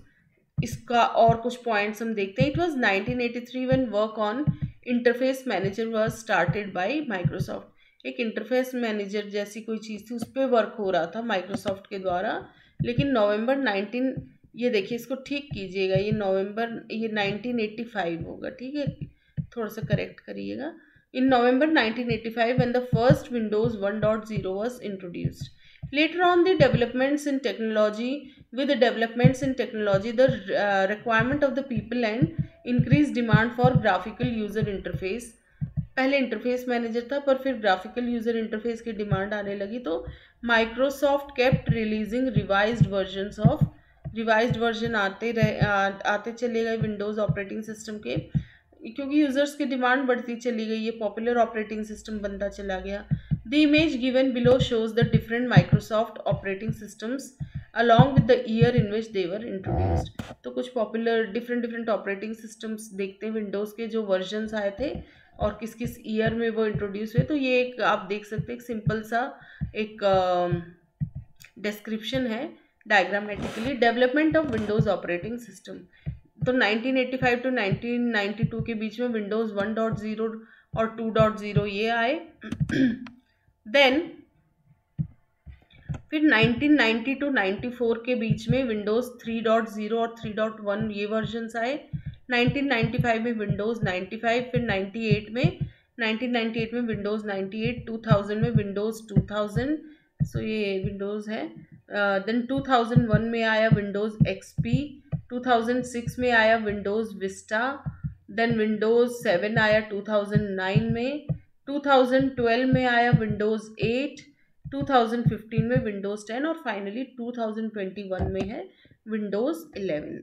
इसका और कुछ पॉइंट्स हम देखते हैं। It was 1983 when work on interface manager was started by Microsoft. एक इंटरफेस मैनेजर जैसी कोई चीज़ थी, उस पर वर्क हो रहा था माइक्रोसॉफ्ट के द्वारा, लेकिन नवंबर 19, ये देखिए इसको ठीक कीजिएगा, ये 1985 होगा, ठीक है, थोड़ा सा करेक्ट करिएगा। इन नवंबर 1985 when the first Windows 1.0 was introduced. Later on, the developments in technology, the requirement of the people and increase demand for graphical user interface. पहले इंटरफेस मैनेजर था पर फिर ग्राफिकल यूजर इंटरफेस की डिमांड आने लगी, तो Microsoft kept releasing revised version आते चले गए विंडोज़ ऑपरेटिंग सिस्टम के, क्योंकि यूजर्स की डिमांड बढ़ती चली गई, ये पॉपुलर ऑपरेटिंग सिस्टम बनता चला गया। The image given below shows the different Microsoft operating systems along with the year in which they were introduced। तो कुछ पॉपुलर डिफरेंट ऑपरेटिंग सिस्टम्स देखते हैं विंडोज़ के जो वर्जन्स आए थे और किस किस ईयर में वो इंट्रोड्यूस हुए। तो ये एक आप देख सकते हैं एक सिंपल सा एक डिस्क्रिप्शन है diagrammatically. Development of Windows operating system, तो 1985 टू 1992 के बीच में विंडोज़ 1.0 और 2.0 ये आए। देन फिर 1990 टू 94 के बीच में विंडोज़ 3.0 और 3.1 ये वर्जन्स आए। 1995 में विंडोज़ 95, फिर 1998 में विंडोज़ 98, 2000 में विंडोज़ 2000, सो ये विंडोज़ है। देन 2001 में आया विंडोज़ XP, 2006 में आया विंडोज़ विस्टा, देन विंडोज़ 7 आया 2009 में, 2012 में आया विंडोज़ 8, 2015 में विंडोज़ 10 और फाइनली 2021 में है विंडोज़ 11।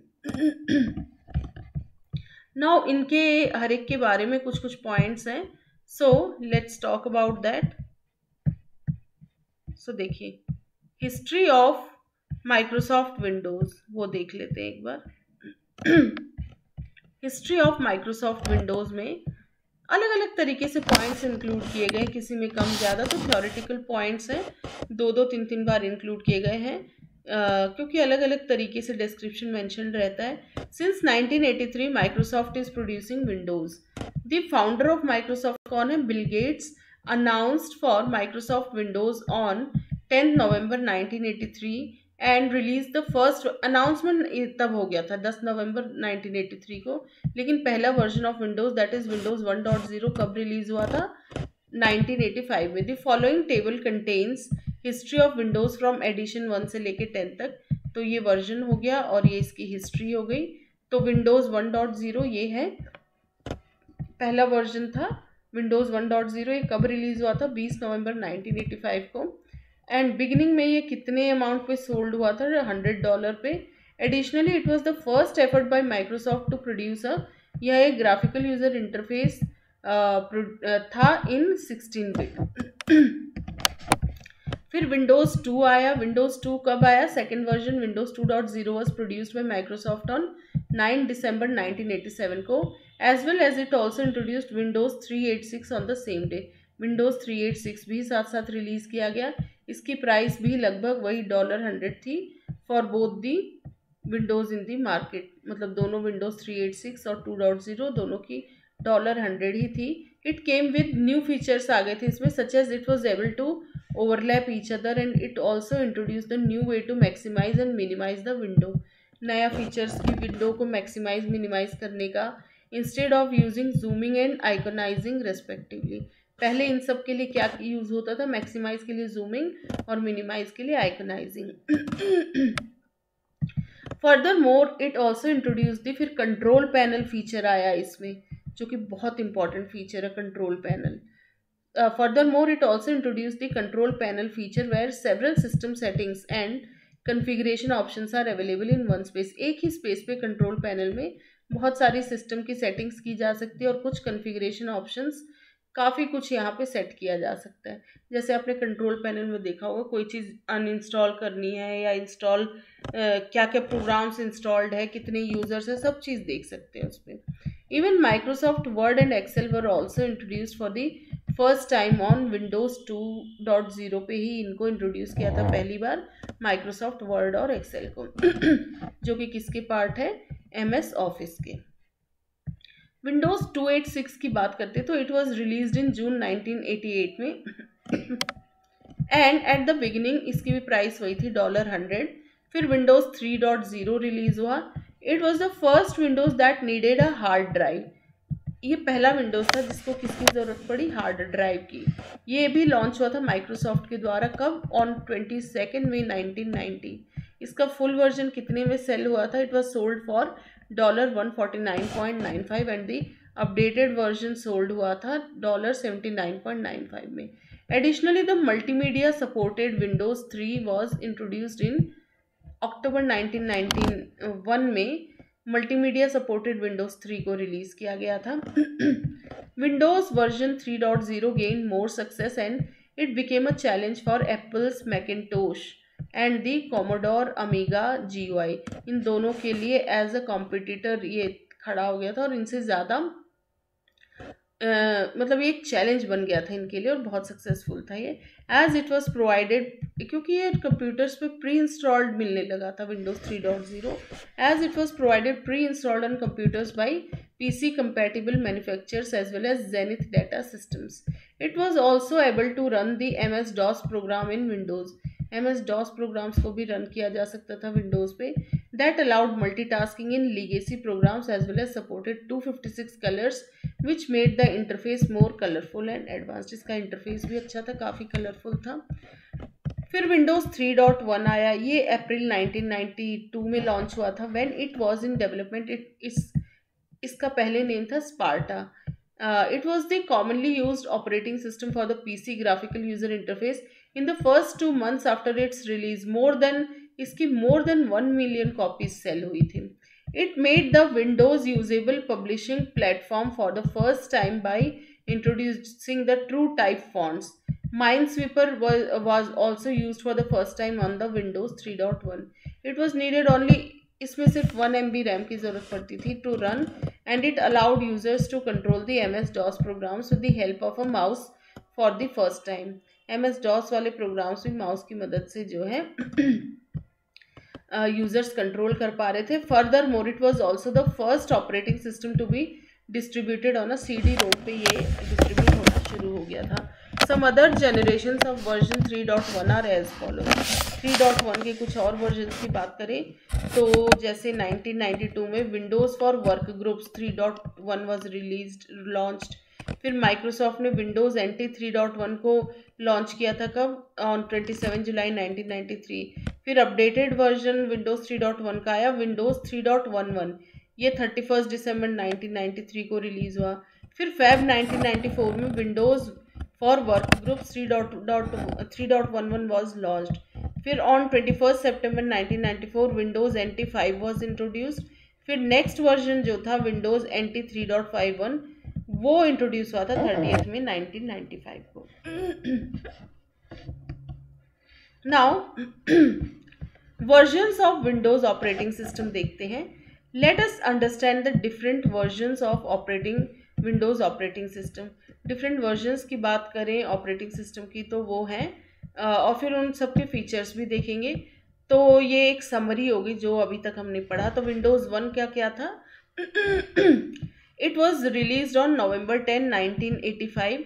नाउ इनके हर एक के बारे में कुछ कुछ पॉइंट्स हैं, so let's talk about that. So देखिए हिस्ट्री ऑफ माइक्रोसॉफ्ट विंडोज़ वो देख लेते हैं एक बार। हिस्ट्री ऑफ माइक्रोसॉफ्ट विंडोज़ में अलग अलग तरीके से पॉइंट्स इंक्लूड किए गए, किसी में कम ज़्यादा, तो थ्योरेटिकल पॉइंट्स हैं, 2-3 बार इंक्लूड किए गए हैं क्योंकि अलग अलग तरीके से डिस्क्रिप्शन मेंशन रहता है। Since 1983 Microsoft is producing Windows. The founder of Microsoft कौन है? Bill Gates announced for Microsoft Windows on 10 November 1983 and release the first. Announcement तब हो गया था 10 नवंबर 1983 को, लेकिन पहला version of Windows that is Windows 1.0 कब रिलीज हुआ था? 1985 में। The following table contains history of Windows from edition 1 से लेके 10 तक, तो ये वर्जन हो गया और ये इसकी हिस्ट्री हो गई। तो विंडोज़ 1.0 ये है, पहला वर्जन था विंडोज़ 1.0, ये कब रिलीज हुआ था? 20 नवंबर 1985 को। एंड बिगिनिंग में ये कितने अमाउंट पे सोल्ड हुआ था? $100 पे। Additionally it was the first effort by Microsoft to produce यह एक ग्राफिकल यूजर इंटरफेस था इन 16 बिट। फिर विंडोज़ 2 आया। विंडोज़ 2 कब आया? Second version Windows 2.0 was produced by Microsoft on 9 December 1987 को, as well as it also introduced Windows 386 on the same day. Windows 386 भी साथ साथ रिलीज किया गया। इसकी प्राइस भी लगभग वही $100 थी for both the Windows in the market, मतलब दोनों विंडोज़ 386 और 2.0 दोनों की $100 ही थी। It came with new features आ गए थे इसमें, such as it was able to overlap each other and it also introduce the new way to maximise and minimise the window. नया फीचर्स की विंडो को मैक्सिमाइज मिनिमाइज करने का, instead of using zooming and iconising respectively. पहले इन सब के लिए क्या यूज होता था? मैक्सिमाइज के लिए जूमिंग और मिनिमाइज के लिए iconising. Further more it also introduce the, फिर कंट्रोल पैनल फीचर आया इसमें, जो कि बहुत इंपॉर्टेंट फीचर है control panel. Furthermore, it also introduced the control panel feature where several system settings and configuration options are available in one space। एक ही space पे control panel में बहुत सारी सिस्टम की सेटिंग्स की जा सकती है और कुछ कन्फिग्रेशन ऑप्शंस काफ़ी कुछ यहाँ पे सेट किया जा सकता है। जैसे आपने कंट्रोल पैनल में देखा होगा, कोई चीज़ अनइंस्टॉल करनी है या इंस्टॉल, क्या क्या प्रोग्राम्स इंस्टॉल्ड है, कितने यूज़र्स है, सब चीज़ देख सकते हैं उस पर। Even Microsoft Word and Excel were also introduced for the first time on Windows 2.0 पे ही इनको इंट्रोड्यूस किया था पहली बार माइक्रोसॉफ्ट वर्ड और एक्सेल को, जो कि किसके पार्ट है? MS ऑफिस के। विंडोज़ 286 की बात करते हैं तो इट वाज रिलीज्ड इन जून 1988 में एंड एट द बिगिनिंग इसकी भी प्राइस वही थी $100। फिर विंडोज़ 3.0 रिलीज हुआ। It was the first Windows that needed a hard drive. ये पहला विंडोज़ था जिसको किसकी ज़रूरत पड़ी? हार्ड ड्राइव की। ये भी लॉन्च हुआ था माइक्रोसॉफ्ट के द्वारा, कब? On 22 May 1990। इसका फुल वर्जन कितने में सेल हुआ था? It was sold for $149.95 and the updated version sold हुआ था $79.95 में. Additionally the multimedia supported Windows 3 was introduced in October 1991 में. मल्टीमीडिया सपोर्टेड विंडोज 3 को रिलीज किया गया था. Windows version 3.0 gain more success and it became a challenge for Apple's Macintosh and the Commodore Amiga GUI. इन दोनों के लिए as a competitor ये खड़ा हो गया था और इनसे ज़्यादा मतलब ये एक चैलेंज बन गया था इनके लिए और बहुत सक्सेसफुल था ये. एज इट वॉज प्रोवाइडेड, क्योंकि ये कंप्यूटर्स पे प्री इंस्टॉल्ड मिलने लगा था Windows 3.0. As it was provided preinstalled on computers by PC compatible manufacturers as well as Zenith Data Systems. It was also able to run the MS-DOS program in Windows. MS-DOS programs को भी run किया जा सकता था Windows पे. That allowed multitasking in legacy programs as well as supported 256 colors which made the interface more colorful and advanced. इसका interface भी अच्छा था, काफ़ी कलरफुल था. फिर विंडोज 3.1 आया. ये अप्रैल 1992 में लॉन्च हुआ था. When it was in development, इसका पहले नेम था Sparta. It was the commonly used operating system for the PC graphical user interface. In the first 2 months after its release इसकी more than 1 million copies sell हुई थी. It made the Windows usable publishing platform for the first time by introducing the TrueType fonts. Minesweeper was also used for the first time on the Windows 3.1. It was needed only, इसमें सिर्फ 1 MB RAM की ज़रूरत पड़ती थी to run and it allowed users to control the MS-DOS programs with the help of a mouse for the first time. MS-DOS वाले programmes भी mouse की मदद से जो है यूजर्स कंट्रोल कर पा रहे थे. Further more it was also the first operating system to be distributed on a CD-ROM पे ये डिस्ट्रीब्यूट होना शुरू हो गया था. Some other generations of version 3.1 are as follows. 3.1 के कुछ और वर्जन्स की बात करें तो जैसे 1992 में Windows for work groups 3.1 was launched. फिर माइक्रोसॉफ्ट ने विंडोज़ NT 3.1 को लॉन्च किया था कब, ऑन 27 जुलाई 1993. फिर अपडेटेड वर्जन विंडोज़ 3.1 का आया विंडोज़ 3.11. ये 31 दिसंबर 1993 को रिलीज़ हुआ. फिर फेब 1994 में Windows for work groups 3.11 was launched. फिर on 21 September 1994 Windows NT 5 was introduced. फिर नेक्स्ट वर्जन जो था विंडोज़ NT 3.51 वो इंट्रोड्यूस हुआ था 30th में 1995 को. Now versions of Windows operating system देखते हैं. Let us understand the different versions of operating Windows operating system. Different versions की बात करें ऑपरेटिंग सिस्टम की तो वो हैं और फिर उन सब के फीचर्स भी देखेंगे. तो ये एक समरी होगी जो अभी तक हमने पढ़ा. तो विंडोज़ 1 क्या क्या था. It was released on November 10, 1985.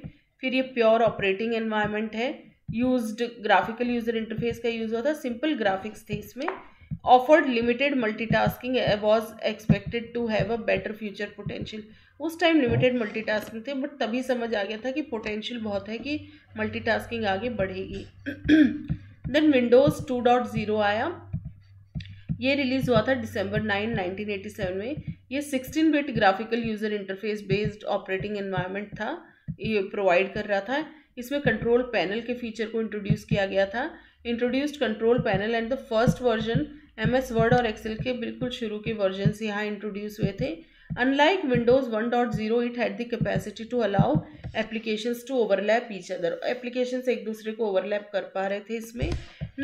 फिर ये प्योर ऑपरेटिंग एनवायरनमेंट है. यूज्ड ग्राफिकल यूजर इंटरफेस का यूज हुआ था. सिंपल ग्राफिक्स थे इसमें. Offered limited multitasking was expected to have a better future potential. उस टाइम लिमिटेड मल्टीटास्किंग थे बट तभी समझ आ गया था कि पोटेंशियल बहुत है कि मल्टीटास्किंग आगे बढ़ेगी. देन विंडोज़ 2.0 आया. ये रिलीज़ हुआ था December 9, 1987 में. ये 16-bit graphical user interface based operating environment था, ये प्रोवाइड कर रहा था. इसमें कंट्रोल पैनल के फीचर को इंट्रोड्यूस किया गया था. Introduced control panel and the first version MS word और एक्सेल के बिल्कुल शुरू के वर्जन्स यहाँ इंट्रोड्यूस हुए थे. Unlike Windows 1.0, it had the capacity to allow applications to overlap each other. Applications एक दूसरे को overlap कर पा रहे थे इसमें.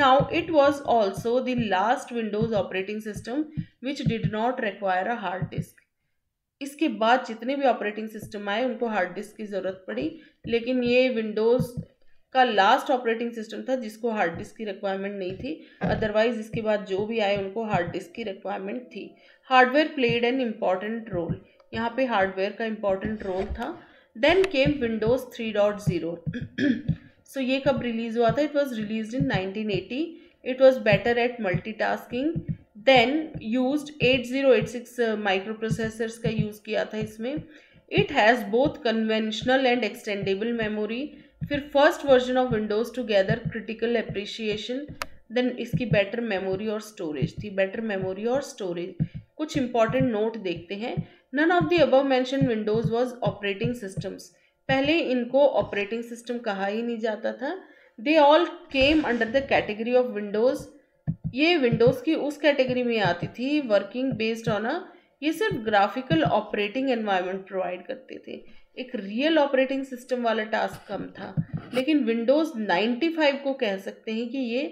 Now, it was also the last Windows operating system which did not require a hard disk. इसके बाद जितने भी ऑपरेटिंग सिस्टम आए उनको हार्ड डिस्क की ज़रूरत पड़ी, लेकिन ये विंडोज़ का लास्ट ऑपरेटिंग सिस्टम था जिसको हार्ड डिस्क की रिक्वायरमेंट नहीं थी. अदरवाइज इसके बाद जो भी आए उनको हार्ड डिस्क की रिक्वायरमेंट थी. Hardware played an important role. यहाँ पे हार्डवेयर का इम्पॉर्टेंट रोल था. Then came Windows 3.0. सो ये कब रिलीज़ हुआ था. It was release in 1980. It was better at multitasking. Then used 8086 microprocessors का यूज़ किया था इसमें. It has both conventional and extendable memory. फिर first version of Windows together critical appreciation. Then इसकी बेटर मेमोरी और storage थी. Better memory और storage कुछ इंपॉर्टेंट नोट देखते हैं। None of the above mention Windows was operating systems. पहले इनको ऑपरेटिंग सिस्टम कहा ही नहीं जाता था। They all came under the category of Windows. ये विंडोज की उस कैटेगरी में आती थी वर्किंग बेस्ड ऑन अ, ये सिर्फ ग्राफिकल ऑपरेटिंग एनवायरनमेंट प्रोवाइड करते थे, एक रियल ऑपरेटिंग सिस्टम वाला टास्क कम था। लेकिन विंडोज 95 को कह सकते हैं कि ये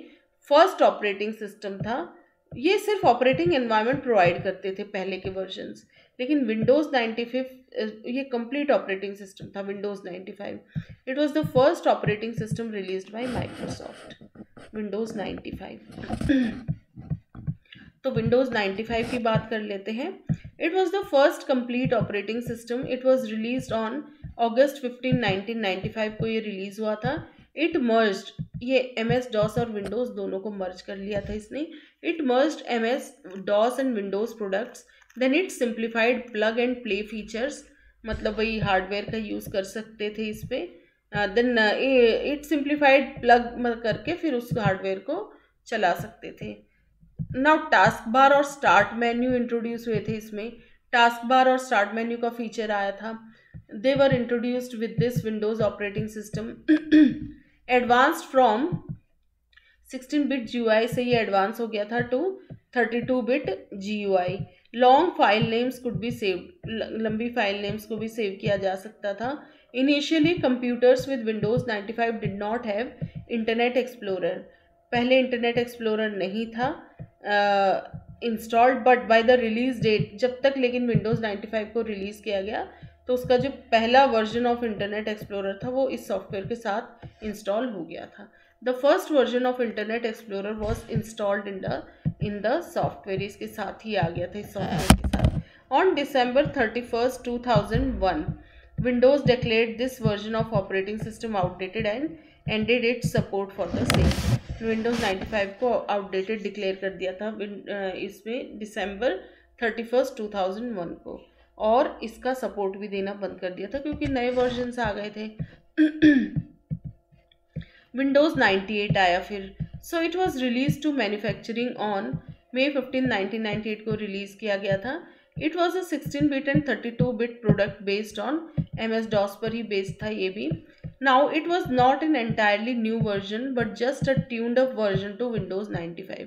फर्स्ट ऑपरेटिंग सिस्टम था। ये सिर्फ ऑपरेटिंग एनवायरनमेंट प्रोवाइड करते थे पहले के वर्जन्स, लेकिन विंडोज 95 ये कंप्लीट ऑपरेटिंग सिस्टम था। Windows 95 it was the first operating system released by Microsoft. Windows 95 तो विंडोज 95 की बात कर लेते हैं। It was the first complete operating system. It was release on August 15 1995 को ये रिलीज हुआ था। इट मर्ज्ड, ये MS DOS और विंडोज दोनों को मर्ज कर लिया था इसने। It merged MS DOS and Windows products. Then it simplified plug and play features, मतलब वही हार्डवेयर का यूज़ कर सकते थे इस पर। देन इट सिंप्लीफाइड प्लग करके फिर उस हार्डवेयर को चला सकते थे। नाउ टास्क बार और स्टार्ट मेन्यू इंट्रोड्यूस हुए थे इसमें। टास्क बार और स्टार्ट मेन्यू का फीचर आया था। They were introduced with this Windows operating system. Advanced from 16-bit GUI से ये एडवांस हो गया था to 32-bit GUI। Long file names could be saved, लंबी फाइल नेम्स को भी सेव किया जा सकता था। Initially computers with Windows 95 did not have internet explorer. पहले इंटरनेट एक्सप्लोरर नहीं था installed, but by the release date, जब तक लेकिन विंडोज 95 को रिलीज किया गया तो उसका जो पहला वर्जन ऑफ इंटरनेट एक्सप्लोरर था वो इस सॉफ्टवेयर के साथ इंस्टॉल हो गया था। The first version of internet explorer was installed in the software, इसके साथ ही आ गया था इस सॉफ्टवेयर के साथ। On December 31st 2001 Windows declared this version of operating system outdated and ended it's support for the same. Windows 95 को outdated declare कर दिया था इसमें December 31st 2001 को, और इसका सपोर्ट भी देना बंद कर दिया था क्योंकि नए वर्जन्स आ गए थे। विंडोज 98 आया फिर। So it was release to manufacturing on May 15 1998 को रिलीज किया गया था। It was a 16-bit and 32-bit product based on MS DOS पर ही बेस्ड था ये भी। Now it was not an entirely new version but just a tuned up version to Windows 95।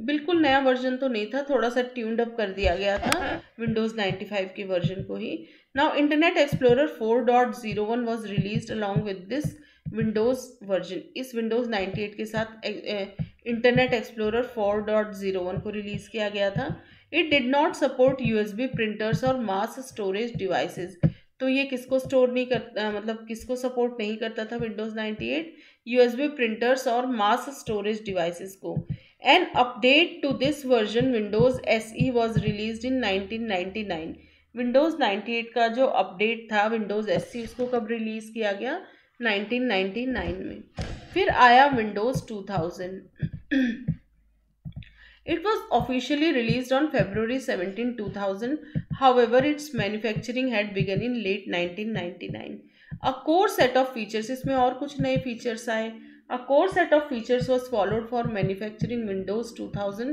बिल्कुल नया वर्जन तो नहीं था, थोड़ा सा ट्यून्ड अप कर दिया गया था विंडोज 95 के वर्जन को ही। Now internet explorer 4.01 was released along with this Windows version. इस विंडोज 98 के साथ इंटरनेट एक्सप्लोरर 4.01 को रिलीज किया गया था। It did not support USB printers और मास स्टोरेज डिवाइसेस। तो ये किसको स्टोर नहीं करता, मतलब किसको सपोर्ट नहीं करता था विंडोज 98? USB प्रिंटर्स और मास स्टोरेज डिवाइसेस को। An update to this version Windows SE was release in 1999। Windows 98 का जो अपडेट था विंडोज SE, उसको कब रिलीज किया गया? 1999 में। फिर आया Windows 2000। It was officially released on February 17, 2000. However, its manufacturing had begun in late 1999. A core set of features, इसमें और कुछ नए features आए। A core set of features was followed for manufacturing Windows 2000,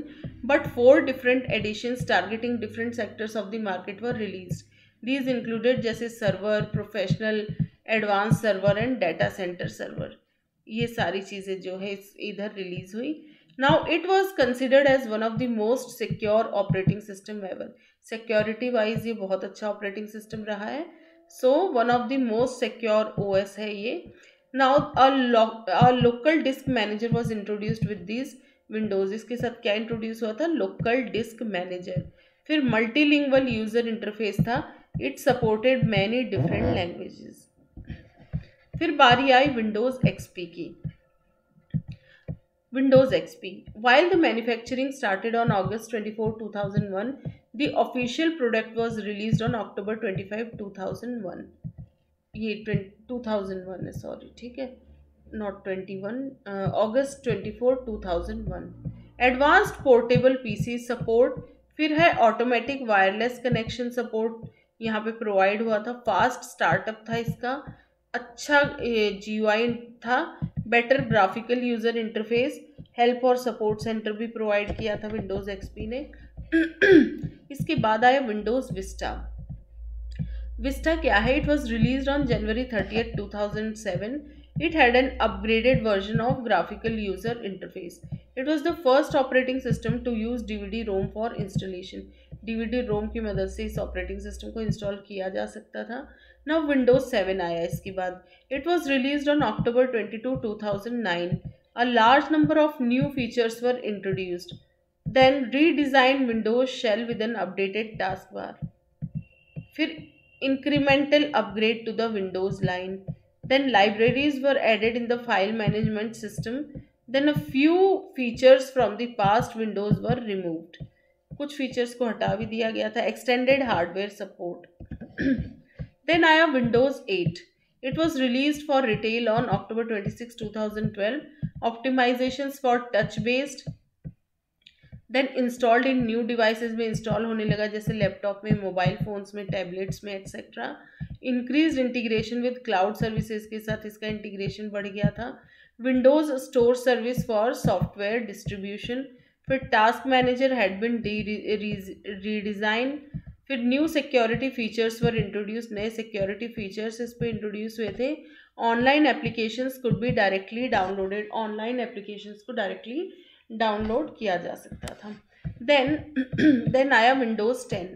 but 4 different editions targeting different sectors of the market were released. These included जैसे server, professional, advanced server and data center server। ये सारी चीज़ें जो है इधर release हुई। Now it was considered as one of the most secure operating system ever. Security wise ये बहुत अच्छा operating system रहा है। So one of the most secure OS है ये। Now a local disk manager was introduced with these Windows। इसके साथ क्या introduce हुआ था? Local disk manager। फिर multilingual user interface था। It supported many different languages। फिर बारी आई विंडोज XP की। Windows XP. While the manufacturing started on August 24, 2001, the official product was released on October 25, 2001. ये 2001 है, सॉरी, ठीक है, not 21, August 24, 2001। Advanced portable PC support, फिर है ऑटोमेटिक वायरलेस कनेक्शन सपोर्ट यहाँ पे प्रोवाइड हुआ था। फास्ट स्टार्टअप था इसका, अच्छा GUI था, better graphical user interface, help और सपोर्ट सेंटर भी प्रोवाइड किया था विंडोज XP ने। इसके बाद आया विंडोज विस्टा। विस्टा क्या है? It was release on January 30th 2007. It had an upgraded version of graphical user interface. It was the first operating system to use DVD-ROM for installation. DVD-ROM की मदद से इस ऑपरेटिंग सिस्टम को install किया जा सकता था। Now Windows 7 आया इसके बाद। It was released on October 22, 2009. A large number of new features were introduced. Then redesigned Windows Shell with an updated taskbar. फिर incremental upgrade to the Windows line. Then libraries were added in the file management system. Then a few features from the past Windows were removed. कुछ features को हटा भी दिया गया था. Extended hardware support. Then आया Windows 8. It was released for retail on October 26, 2012. Optimizations for touch-based. Then installed in new devices में install होने लगा, जैसे लैपटॉप में, मोबाइल फोन्स में, टैबलेट्स में etcetera. Increase integration with cloud services के साथ इसका इंटीग्रेशन बढ़ गया था। Windows store service for software distribution. फिर task manager had been redesign. फिर new security features were introduce. नए सिक्योरिटी फीचर्स इस पर इंट्रोड्यूस हुए थे। Online applications could be directly downloaded. Online applications को डायरेक्टली डाउनलोड किया जा सकता था। देन आया Windows 10।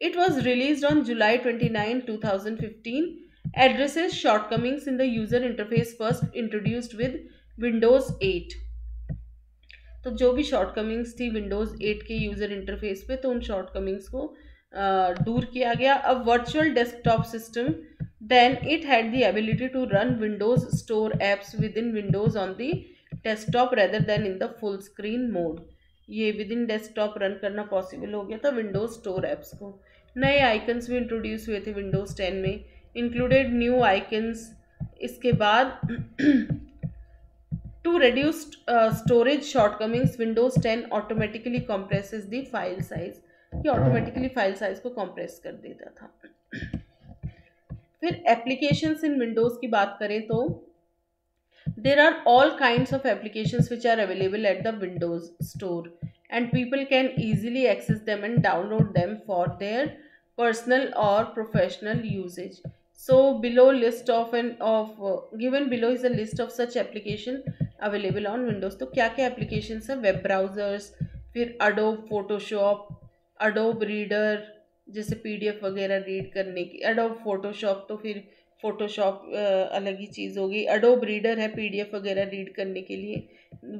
It was release on July 29, 2015. Addresses shortcomings in the user interface first introduced with Windows 8। तो जो भी शॉर्टकमिंग्स थी विंडोज 8 के यूजर इंटरफेस पे, तो उन शॉर्टकमिंग्स को दूर किया गया। A virtual desktop system. Then it had the ability to run Windows store apps within Windows on the desktop rather than in the full screen mode. ये within desktop run करना possible हो गया था Windows store apps को। नए icons भी introduce हुए थे विंडोज 10 में, इंक्लूडेड न्यू आइकन्स। इसके बाद to reduce storage shortcomings, Windows 10 automatically compresses the file size. ये automatically file size को compress कर देता था। फिर applications in Windows की बात करें तो there are all kinds of applications which are available at the Windows Store and people can easily access them and download them for their personal or professional usage. So below list given below is a list of such application available on Windows. तो क्या क्या application है? Web browsers, फिर Adobe Photoshop, Adobe reader जैसे PDF वगैरह read करने की, Adobe Photoshop तो फिर फोटोशॉप अलग ही चीज़ होगी, अडोब रीडर है PDF वगैरह रीड करने के लिए,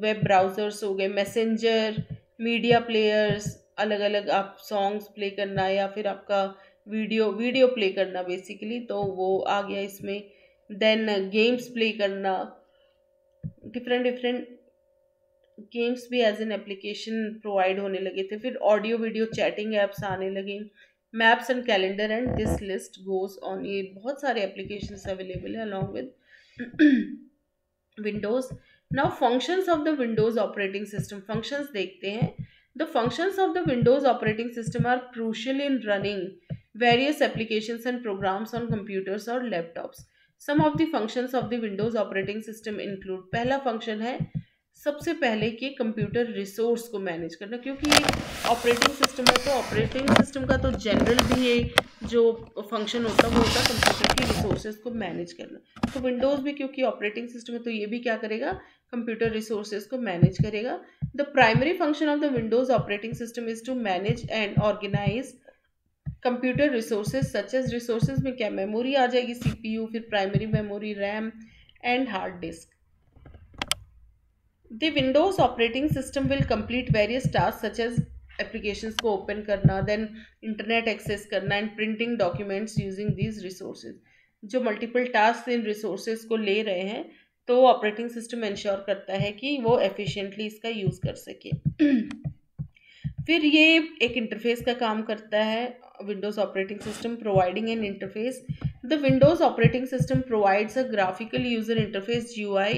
वेब ब्राउज़र्स हो गए, मैसेंजर, मीडिया प्लेयर्स, अलग अलग आप सॉन्ग्स प्ले करना या फिर आपका वीडियो प्ले करना बेसिकली, तो वो आ गया इसमें। देन गेम्स प्ले करना, डिफरेंट गेम्स भी एज एन एप्लीकेशन प्रोवाइड होने लगे थे। फिर ऑडियो वीडियो चैटिंग एप्स आने लगे, maps and calendar and this list goes on. ये बहुत सारे एप्लीकेशंस अवेलेबल है along with Windows. Now functions of the Windows operating system. Functions देखते हैं। The functions of the Windows operating system are crucial in running various applications and programs on computers और laptops. Some of the functions of the Windows operating system include. पहला function है सबसे पहले कि computer resource को manage करना, क्योंकि ये ऑपरेटिंग सिस्टम है तो ऑपरेटिंग सिस्टम का तो जनरल भी ये जो फंक्शन होता है वो होता है कंप्यूटर की रिसोर्सेज को मैनेज करना। तो विंडोज़ भी क्योंकि ऑपरेटिंग सिस्टम है तो ये भी क्या करेगा? कंप्यूटर रिसोर्सेज को मैनेज करेगा। The primary function of the Windows operating system is to manage and organise computer resources such as. Resources में क्या? मेमोरी आ जाएगी, CPU, फिर primary memory, RAM and hard disk. The Windows operating system will complete various task such as applications को open करना, then internet access करना and printing documents using these resources. जो multiple task इन resources को ले रहे हैं तो ऑपरेटिंग सिस्टम इंश्योर करता है कि वो एफिशिएंटली इसका यूज़ कर सके। फिर ये एक इंटरफेस का काम करता है Windows operating system, providing an interface. The Windows operating system provides a graphical user interface GUI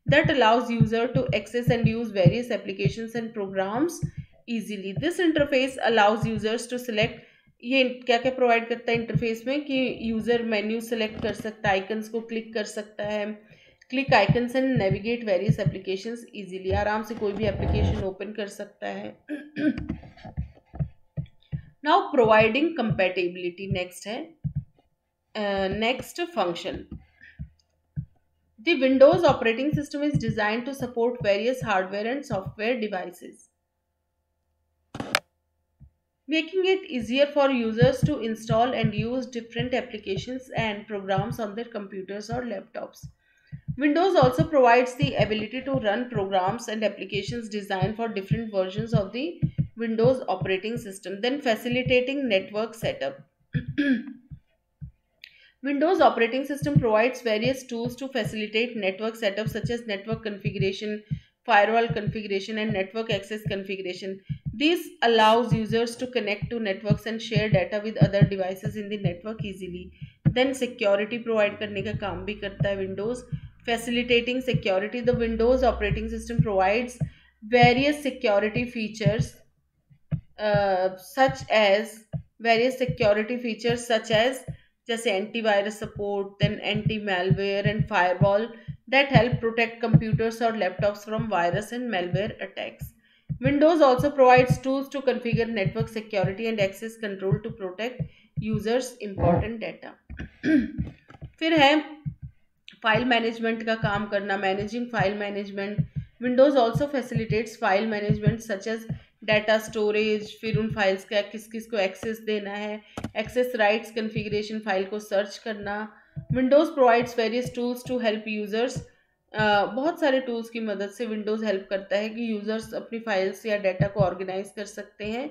that allows user to access and use various applications and programs easily. This interface allows users to select। ये क्या क्या provide करता है interface में कि user menu select कर सकता है, आइकन्स को क्लिक कर सकता है, click icons and navigate various applications easily, आराम से कोई भी एप्लीकेशन ओपन कर सकता है. नाउ प्रोवाइडिंग कंपैटिबिलिटी नेक्स्ट है. Next function. The Windows operating system is designed to support various hardware and software devices, making it easier for users to install and use different applications and programs on their computers or laptops. Windows also provides the ability to run programs and applications designed for different versions of the Windows operating system, then facilitating network setup. Windows operating system provides various tools to facilitate network setup such as network configuration, firewall configuration, and network access configuration. This allows users to connect to networks and share data with other devices in the network easily. Then security provide करने का काम भी करता है Windows. Facilitating security, the Windows operating system provides various security features such as जैसे antivirus support, then anti malware and firewall that help protect computers or laptops from virus and malware attacks. Windows also provides tools to configure network security and access control to protect users important data. फिर है file management का काम करना, managing file management. Windows also facilitates file management such as data storage, फिर उन files का किस किस को एक्सेस देना है, एक्सेस राइट्स कन्फिग्रेशन, फाइल को सर्च करना. Windows provides various tools to help users. बहुत सारे टूल्स की मदद से विंडोज हेल्प करता है कि यूजर्स अपनी फाइल्स या डाटा को ऑर्गेनाइज कर सकते हैं.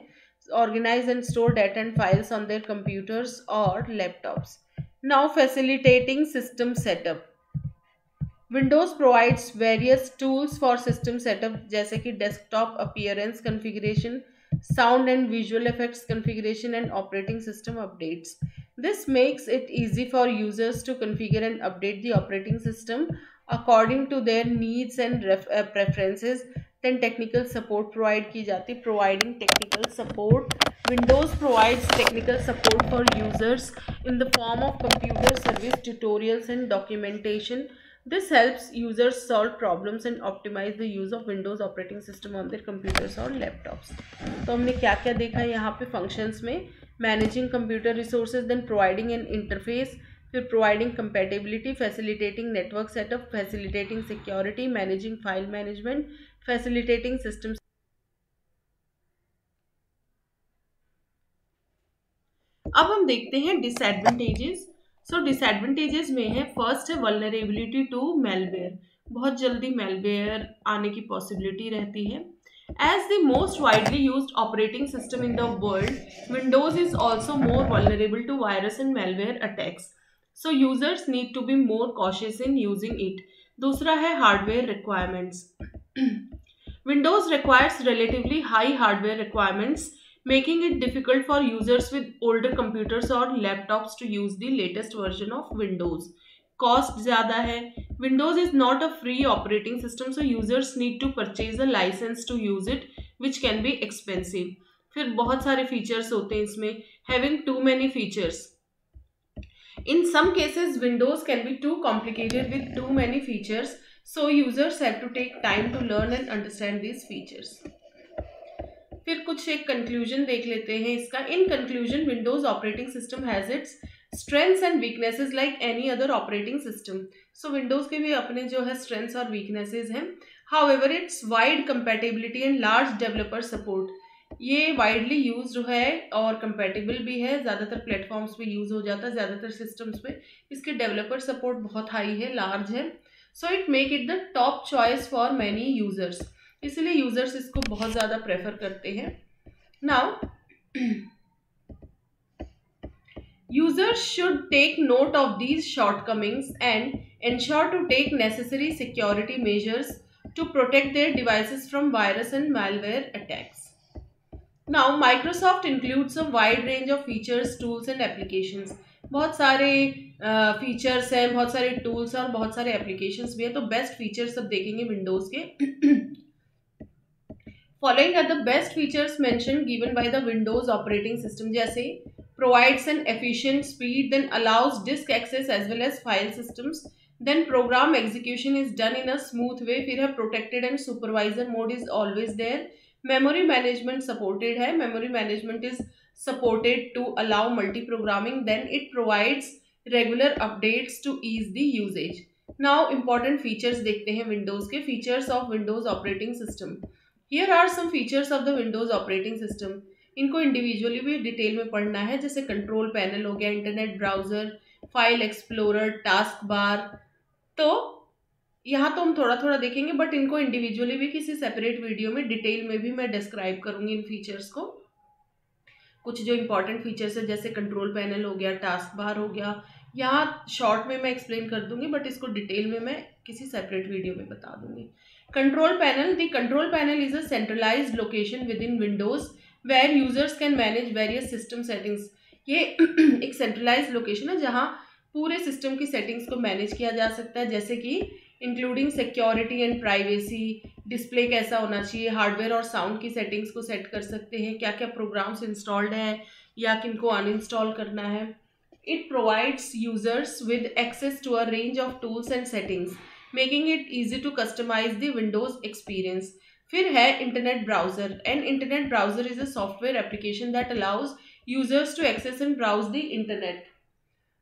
Organise and store data and files on their computers और laptops. Now facilitating system setup. Windows provides various tools for system setup जैसे कि desktop appearance configuration, sound and visual effects configuration and operating system updates. This makes it easy for users to configure and update the operating system according to their needs and preferences. Then technical support provide की जाती. Providing technical support. Windows provides technical support for users in the form of computer service tutorials and documentation. This helps users solve problems and optimize the use of Windows operating system on their computers और laptops. तो हमने क्या क्या देखा यहाँ पे functions में, managing computer resources, then providing an interface, फिर providing compatibility, facilitating network setup, facilitating security, managing file management, facilitating systems. अब हम देखते हैं disadvantages. सो डिसएडवांटेजेस में है, फर्स्ट है वल्नरेबिलिटी टू मेलवेयर. बहुत जल्दी मेलवेयर आने की पॉसिबिलिटी रहती है. As the most widely used operating system in the world, Windows is also more vulnerable to virus and malware attacks. So users need to be more cautious in using it. दूसरा है hardware requirements. Windows requires relatively high hardware requirements, making it difficult for users with older computers or laptops to use the latest version of Windows. Cost ज़्यादा है. Windows is not a free operating system, so users need to purchase a license to use it, which can be expensive. फिर बहुत सारे features होते हैं इसमें. Having too many features. In some cases, Windows can be too complicated with too many features, so users have to take time to learn and understand these features. फिर कुछ एक conclusion देख लेते हैं इसका. In conclusion, Windows operating system has its strengths and weaknesses like any other operating system. So Windows के भी अपने जो है स्ट्रेंथ्स और वीकनेसेस हैं. However it's wide compatibility and large developer support. ये वाइडली यूज है और कंपैटिबल भी है, ज़्यादातर प्लेटफॉर्म्स पे यूज हो जाता है, ज़्यादातर सिस्टम्स पे. इसके डेवलपर सपोर्ट बहुत हाई है, लार्ज है. So it make it the top choice for many users. इसलिए यूजर्स इसको बहुत ज़्यादा प्रेफर करते हैं. Now users should take note of these shortcomings and ensure to take necessary security measures to protect their devices from virus and malware attacks. Now, Microsoft includes a wide range of features, tools and applications. बहुत सारे features हैं, बहुत सारे tools और बहुत सारे applications भी हैं. तो बेस्ट फीचर्स सब देखेंगे विंडोज़ के. Following are the best features mentioned given by the Windows operating system. जैसे provides an efficient speed, then allows disk access as well as file systems, then program execution is done in a smooth way. फिर है protected and supervisor mode is always there. Memory management supported है, memory management is supported to allow multiprogramming. Then it provides regular updates to ease the usage. Now important features देखते हैं Windows के। Features of Windows operating system. Here are some features of the Windows operating system. इनको individually भी detail में पढ़ना है, जैसे control panel हो गया, internet browser, file explorer, task bar. तो यहाँ तो हम थोड़ा थोड़ा देखेंगे, बट इनको इंडिविजुअली भी किसी सेपरेट वीडियो में डिटेल में भी मैं डिस्क्राइब करूंगी इन फीचर्स को। कुछ जो इंपॉर्टेंट फीचर्स है जैसे कंट्रोल पैनल हो गया, टास्क बार हो गया, यहाँ शॉर्ट में मैं एक्सप्लेन कर दूंगी, बट इसको डिटेल में मैं किसी सेपरेट वीडियो में बता दूंगी। Control panel, the control panel is a centralised location within Windows where users can manage various system settings. ये एक सेंट्रलाइज्ड लोकेशन है जहाँ पूरे सिस्टम की सेटिंग्स को मैनेज किया जा सकता है, जैसे कि including security and privacy, display कैसा होना चाहिए, हार्डवेयर और साउंड की सेटिंग्स को सेट कर सकते हैं, क्या क्या प्रोग्राम्स इंस्टॉल्ड है या किनको अनइंस्टॉल करना है। It provides users with access to a range of tools and settings, making it easy to customise the Windows experience. फिर है internet browser. An internet browser is a software application that allows users to access and browse the internet.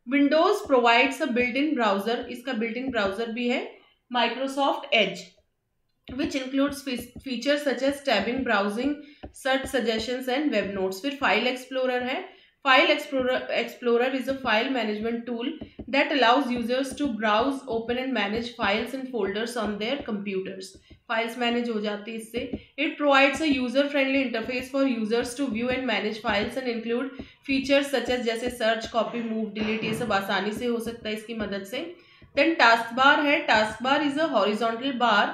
Windows provides a built in browser, इसका built in browser भी है, Microsoft Edge, which includes features such as tabbing, browsing, search suggestions and web notes. फिर file explorer है। File explorer is a file management tool that allows users to browse, open and manage files and folders on their computers. Files manage हो जाती है इससे। It provides a user friendly interface for users to view and manage files and include features such as जैसे search, copy, move, delete, ये सब आसानी से हो सकता है इसकी मदद से। Then task bar है। task bar is a horizontal bar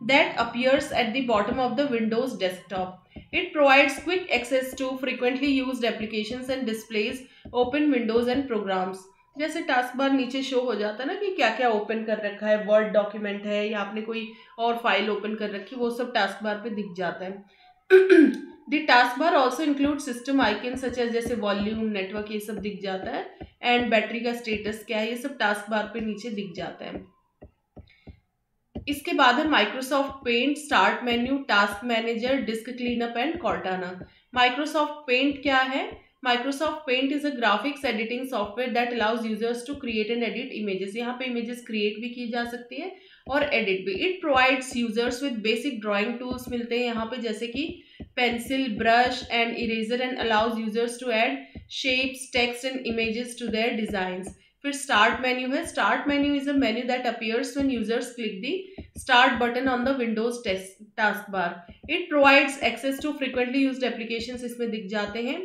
that appears at the bottom of the Windows desktop. It provides quick access to frequently used applications and displays open windows and programs. जैसे task bar नीचे show हो जाता है ना कि क्या क्या open कर रखा है, वर्ड डॉक्यूमेंट है या आपने कोई और फाइल ओपन कर रखी, वो सब टास्क बार पे दिख जाता है। The task bar also include system icon such as जैसे वॉल्यूम, नेटवर्क, ये सब दिख जाता है, एंड बैटरी का स्टेटस क्या है, ये सब टास्क बार पे नीचे दिख जाता है। इसके बाद है Microsoft Paint, start menu, task manager, disk cleanup and Cortana. Microsoft Paint क्या है? Microsoft Paint is a graphics editing software that allows users to create and edit images. यहाँ पे इमेजेस क्रिएट भी की जा सकती है और एडिट भी। It provides users with basic drawing tools मिलते हैं यहाँ पे, जैसे कि pencil, brush and eraser, and allows users to add shapes, text and images to their designs. फिर स्टार्ट मेन्यू है। Start menu is a menu that appears when users click the Start button on the Windows taskbar. It provides access to frequently used applications, इसमें दिख जाते हैं।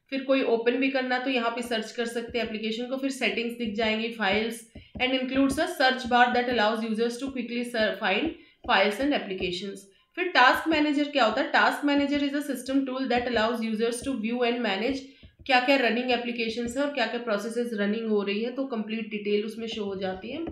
फिर कोई open भी करना तो यहाँ पे सर्च कर सकते हैं एप्लीकेशन को, फिर सेटिंग्स दिख जाएंगी, files, and includes a search bar that allows users to quickly find files and applications. फिर टास्क मैनेजर क्या होता है? Task manager is a system tool that allows users to view and manage क्या क्या running applications है और क्या क्या प्रोसेसेस रनिंग हो रही है, तो कंप्लीट डिटेल उसमें शो हो जाती है।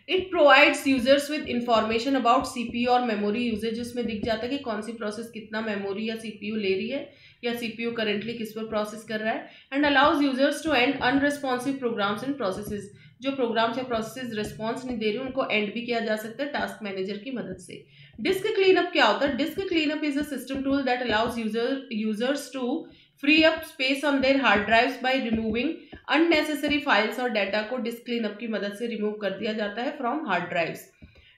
It provides users with information about CPU और मेमोरी यूजेज, उसमें दिख जाता है कि कौन सी प्रोसेस कितना मेमोरी या सीपीयू ले रही है या सीपीयू करंटली किस पर प्रोसेस कर रहा है, and allows users to end unresponsive programs and processes. जो प्रोग्राम्स या प्रोसेसेस रिस्पॉन्स नहीं दे रही उनको एंड भी किया जा सकता है टास्क मैनेजर की मदद से। डिस्क क्लीनअप क्या होता है? Disk cleanup is a system tool that allows users to free up space on their hard drives by removing unnecessary files और डाटा को डिस्क क्लीनअप की मदद से रिमूव कर दिया जाता है from hard drives.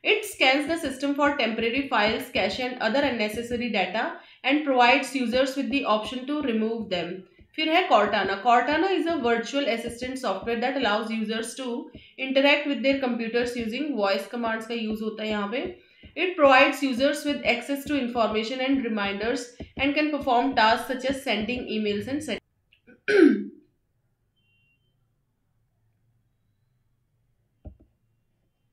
It scans the system for temporary files, cache and other unnecessary data and provides users with the option to remove them. फिर है Cortana. Cortana is a virtual assistant software that allows users to interact with their computers using voice commands का use होता है यहाँ पे। It provides users with access to information and reminders and can perform tasks such as sending emails and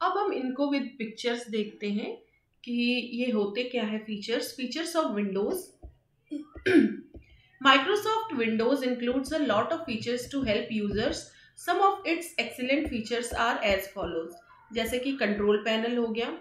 अब हम इनको with pictures देखते हैं कि ये होते क्या है। Features of Windows. Microsoft Windows includes a lot of features to help users. Some of its excellent features are as follows, जैसे कि कंट्रोल पैनल हो गया,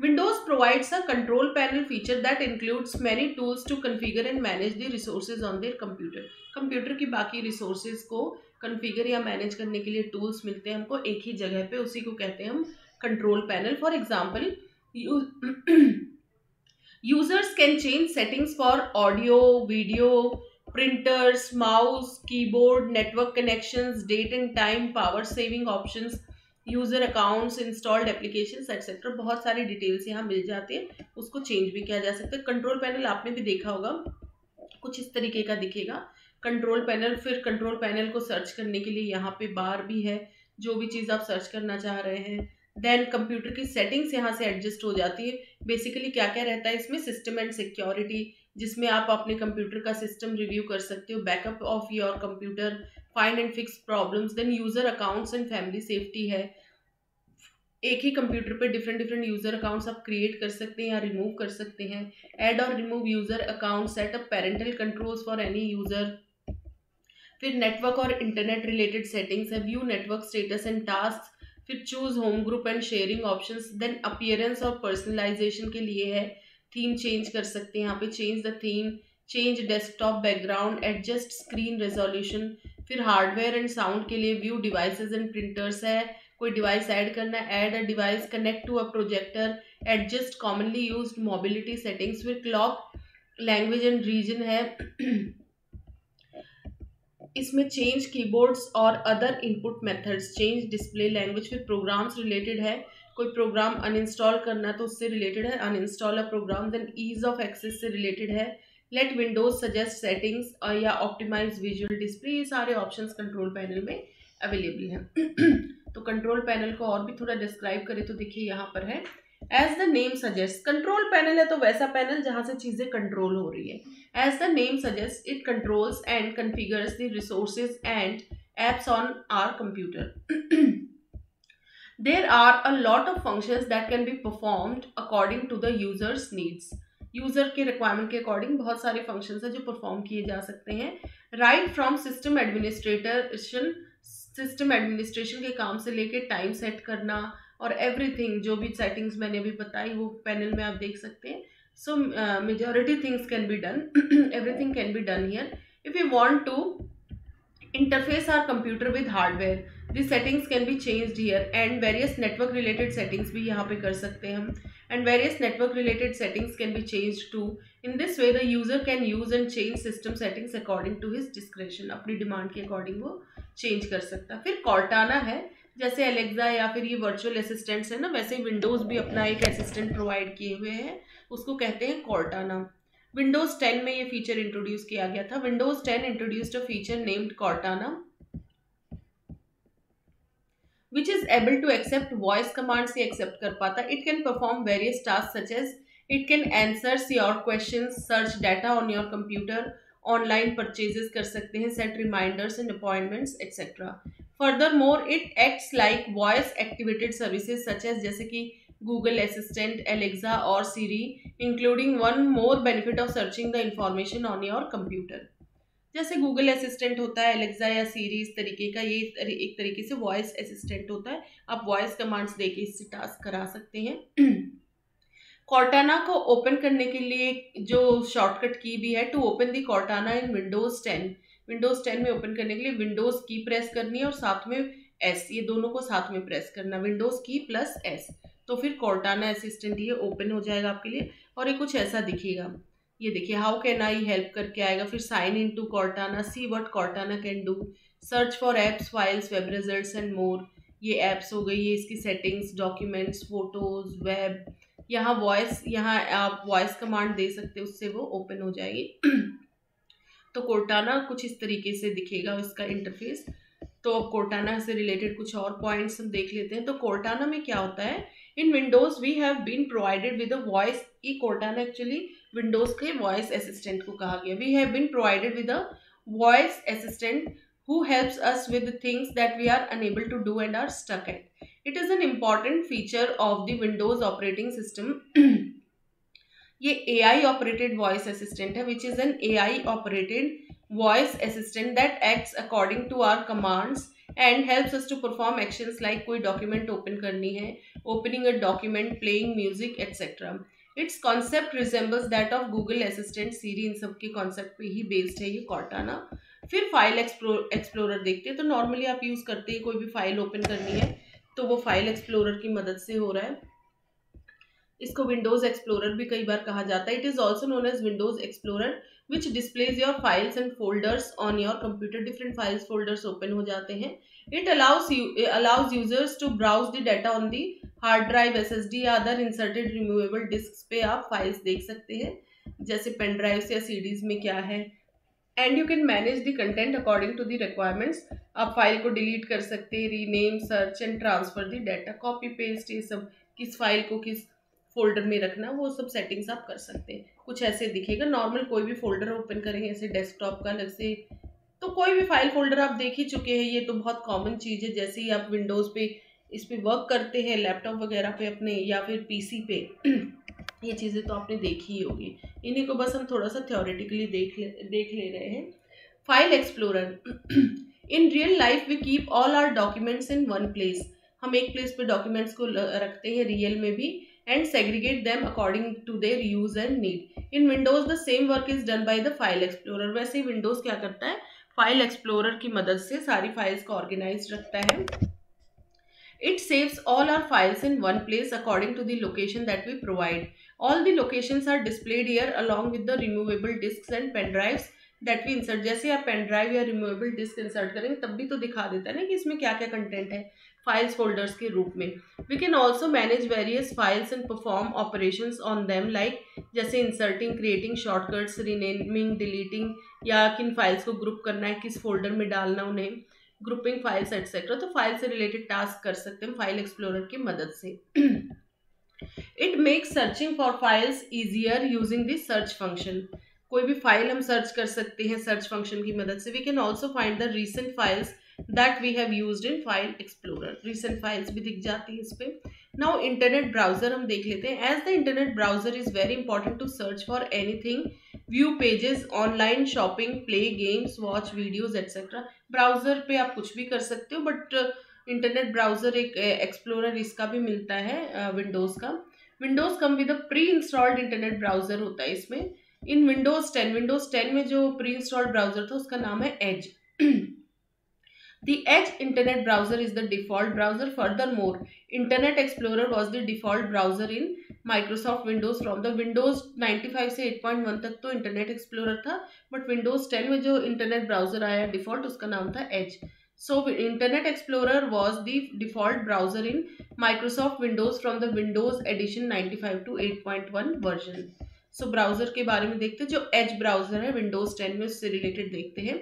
Windows provides a control panel feature that includes many tools to configure and manage the resources on their computer. Computer की बाकी resources को configure या manage करने के लिए टूल्स मिलते हैं हमको एक ही जगह पे, उसी को कहते हैं हम control panel. For example, users can change settings for audio, video, printers, mouse, keyboard, network connections, date and time, power saving options, user accounts, installed applications etcetera. बहुत सारी डिटेल्स यहाँ मिल जाती है, उसको चेंज भी किया जा सकता है. कंट्रोल पैनल आपने भी देखा होगा, कुछ इस तरीके का दिखेगा कंट्रोल पैनल. फिर कंट्रोल पैनल को सर्च करने के लिए यहाँ पे बार भी है, जो भी चीज़ आप सर्च करना चाह रहे हैं. देन कंप्यूटर की सेटिंग्स यहाँ से एडजस्ट हो जाती है. बेसिकली क्या क्या रहता है इसमें, सिस्टम एंड सिक्योरिटी, जिसमें आप अपने कंप्यूटर का सिस्टम रिव्यू कर सकते हो, backup of your computer, find and fix problems. Then user accounts and family safety है. एक ही कंप्यूटर पे डिफरेंट डिफरेंट यूजर अकाउंट्स आप क्रिएट कर सकते हैं या रिमूव कर सकते हैं. ऐड और remove user account, set up parental controls for any user. फिर नेटवर्क और इंटरनेट रिलेटेड सेटिंग्स है, view network status and task. फिर choose home group and sharing options. Then appearance और पर्सनलाइजेशन के लिए है, थीम चेंज कर सकते हैं यहाँ पे, change the theme, change desktop background, adjust screen resolution. फिर हार्डवेयर एंड साउंड के लिए व्यू डिवाइसेस एंड प्रिंटर्स है, कोई डिवाइस ऐड करना है, add a device, connect to a projector, adjust commonly used mobility settings. फिर क्लॉक, लैंग्वेज एंड रीजन है, इसमें चेंज कीबोर्ड्स और other input methods, change display language. फिर प्रोग्राम्स रिलेटेड है, कोई प्रोग्राम अनइंस्टॉल करना तो उससे रिलेटेड है, uninstall a program. Then ease of access से रिलेटेड है, लेट विंडोज सजेस्ट सेटिंग्स या ऑप्टिमाइज विजुअल डिस्प्ले. ये सारे ऑप्शंस कंट्रोल पैनल में अवेलेबल हैं. तो कंट्रोल पैनल को और भी थोड़ा डिस्क्राइब करें तो देखिए यहाँ पर है, as the name suggest. Control panel है तो वैसा पैनल जहाँ से चीज़ें कंट्रोल हो रही है. As the name suggest, it controls and configures the resources and apps on our computer. There are a lot of functions that can be performed according to the user's needs. User के requirement के according बहुत सारे functions हैं जो perform किए जा सकते हैं. राइट फ्रॉम सिस्टम एडमिनिस्ट्रेशन के काम से लेके टाइम सेट करना और एवरीथिंग, जो भी सेटिंग्स मैंने अभी बताई वो पैनल में आप देख सकते हैं. So majority things can be done, everything can be done here. If you want to interface our computer with hardware, the settings can be changed here, and various network related settings भी यहाँ पे कर सकते हैं हम, and various network related settings can be changed too. In this way the user can use and change system settings according to his discretion. अपनी demand के according वो चेंज कर सकता है. फिर कॉर्टाना है, जैसे एलेक्सा या फिर ये वर्चुअल असिस्टेंट्स है ना, वैसे विंडोज भी अपना एक असिस्टेंट प्रोवाइड किए हुए हैं, उसको कहते हैं कॉर्टाना. विंडोज 10 में ये फीचर इंट्रोड्यूस किया गया था. Windows 10 introduced a feature named Cortana which is able to accept voice command से एक्सेप्ट कर पाता. It can perform various task such as it can answers your questions, search data on your computer, online purchases कर सकते हैं, set reminders and appointments et cetera. Further more it acts like voice activated services such as, जैसे कि Google Assistant, Alexa और Siri, including one more benefit of searching the information on your computer. जैसे Google assistant होता है, Alexa या सीरी, इस तरीके का ये एक तरीके से वॉइस असिस्टेंट होता है. आप वॉइस कमांड्स देके इससे टास्क करा सकते हैं. कॉर्टाना को ओपन करने के लिए जो शॉर्टकट की भी है, to open the Cortana in Windows 10. Windows 10 में ओपन करने के लिए विंडोज की प्रेस करनी है और साथ में एस, ये दोनों को साथ में प्रेस करना, विंडोज की प्लस एस. तो फिर कॉर्टाना असिस्टेंट ये ओपन हो जाएगा आपके लिए और ये कुछ ऐसा दिखेगा. ये देखिए, हाउ कैन आई हेल्प करके आएगा. फिर sign in to Cortana, see what Cortana can do, search for apps, files, web results and more. ये एप्स हो गई, ये इसकी सेटिंग्स, डॉक्यूमेंट्स, फोटोज, वेब. यहाँ वॉइस, यहाँ आप वॉइस कमांड दे सकते हो, उससे वो ओपन हो जाएगी. तो कॉर्टाना कुछ इस तरीके से दिखेगा इसका इंटरफेस. तो अब कॉर्टाना से रिलेटेड कुछ और पॉइंट्स हम देख लेते हैं. तो कॉर्टाना में क्या होता है, in Windows we have been provided with a voice. ये कॉर्टाना एक्चुअली विंडोज के वॉइस असिस्टेंट को कहा गया. We have been provided with a voice assistant who helps us with the things that we are unable to do and are stuck at. It is an important feature of the Windows operating system. ये AI operated voice assistant है, which is an AI operated voice assistant that acts according to our commands and helps us to perform actions like कोई document open करनी है, opening a document, playing music, etc. Its concept resembles that of Google Assistant, Siri, इन सब के concept पे ही based है ये Cortana. फिर file explorer देखते हैं। तो नॉर्मली आप यूज़ करते हैं, कोई भी फाइल ओपन करनी है तो वो फाइल एक्सप्लोरर की मदद से हो रहा है। इसको विंडोज एक्सप्लोरर भी कई बार कहा जाता है। It is also known as Windows Explorer which displays your files and folders on your computer. Different files folders open हो जाते हैं। It allows users to browse the data on the hard drive, SSD या other inserted removable disk पे आप files देख सकते हैं, जैसे पेन ड्राइव या CDs में क्या है। And you can manage the content according to the requirements. आप फाइल को डिलीट कर सकते हैं, rename, search and transfer the data, copy paste, ये सब किस फाइल को किस फोल्डर में रखना, वो सब सेटिंग्स आप कर सकते हैं। कुछ ऐसे दिखेगा। नॉर्मल कोई भी फोल्डर ओपन करेंगे ऐसे डेस्कटॉप का अलग से, तो कोई भी फाइल फोल्डर आप देख ही चुके हैं। ये तो बहुत कॉमन चीज़ है। जैसे ही आप विंडोज़ पे इस पे वर्क करते हैं, लैपटॉप वगैरह पे अपने या फिर PC पे, ये चीज़ें तो आपने देखी ही होगी। इन्हीं को बस हम थोड़ा सा थ्योरेटिकली देख ले रहे हैं। File Explorer. In real life we keep all our documents in one place. हम एक प्लेस पे डॉक्यूमेंट्स को रखते हैं रियल में भी, and segregate them according to their use and need. In Windows the same work is done by the File Explorer. वैसे ही Windows क्या करता है, फाइल एक्सप्लोरर की मदद से सारी फाइल्स को ऑर्गेनाइज रखता है। It saves all our files in one place according to the location that we provide. All the locations are displayed here along with the removable disks and pen drives that we insert. जैसे आप pen drive या removable disc insert करेंगे तब भी तो दिखा देता है ना कि इसमें क्या क्या कंटेंट है, फाइल्स फोल्डर्स के रूप में। We can also manage various files and perform operations on them, like जैसे inserting, creating shortcuts, renaming, deleting, या किन फाइल्स को ग्रुप करना है, किस फोल्डर में डालना उन्हें, ग्रुपिंग फाइल्स एटसेट्रा। तो फाइल से रिलेटेड टास्क कर सकते हैं फाइल एक्सप्लोरर की मदद से। It makes searching for files easier using the search function. कोई भी फाइल हम सर्च कर सकते हैं सर्च फंक्शन की मदद से। We can also find the recent files that we have used in File Explorer. Recent files भी दिख जाती है इस पे। नाउ इंटरनेट ब्राउजर हम देख लेते हैं। As the internet browser is very important to search for anything, view pages, online shopping, play games, watch videos et cetera. Browser पे आप कुछ भी कर सकते हो, बट इंटरनेट ब्राउजर एक एक्सप्लोरर इसका भी मिलता है विंडोज का। Windows come with preinstalled internet browser होता है इसमें। इन विंडोज 10 में जो प्री इंस्टॉल्ड ब्राउजर था उसका नाम है as. The Edge internet browser is the default browser. Furthermore, Internet Explorer was the default browser in Microsoft Windows from the Windows 95 से 8.1 तक तो Internet Explorer था, but Windows 10 में जो इंटरनेट ब्राउजर आया डिफॉल्ट उसका नाम था Edge. So Internet Explorer was the default browser in Microsoft Windows from the Windows Edition 95 to 8.1 version. So browser के बारे में देखते हैं। जो Edge ब्राउजर है Windows 10 में उससे रिलेटेड देखते हैं।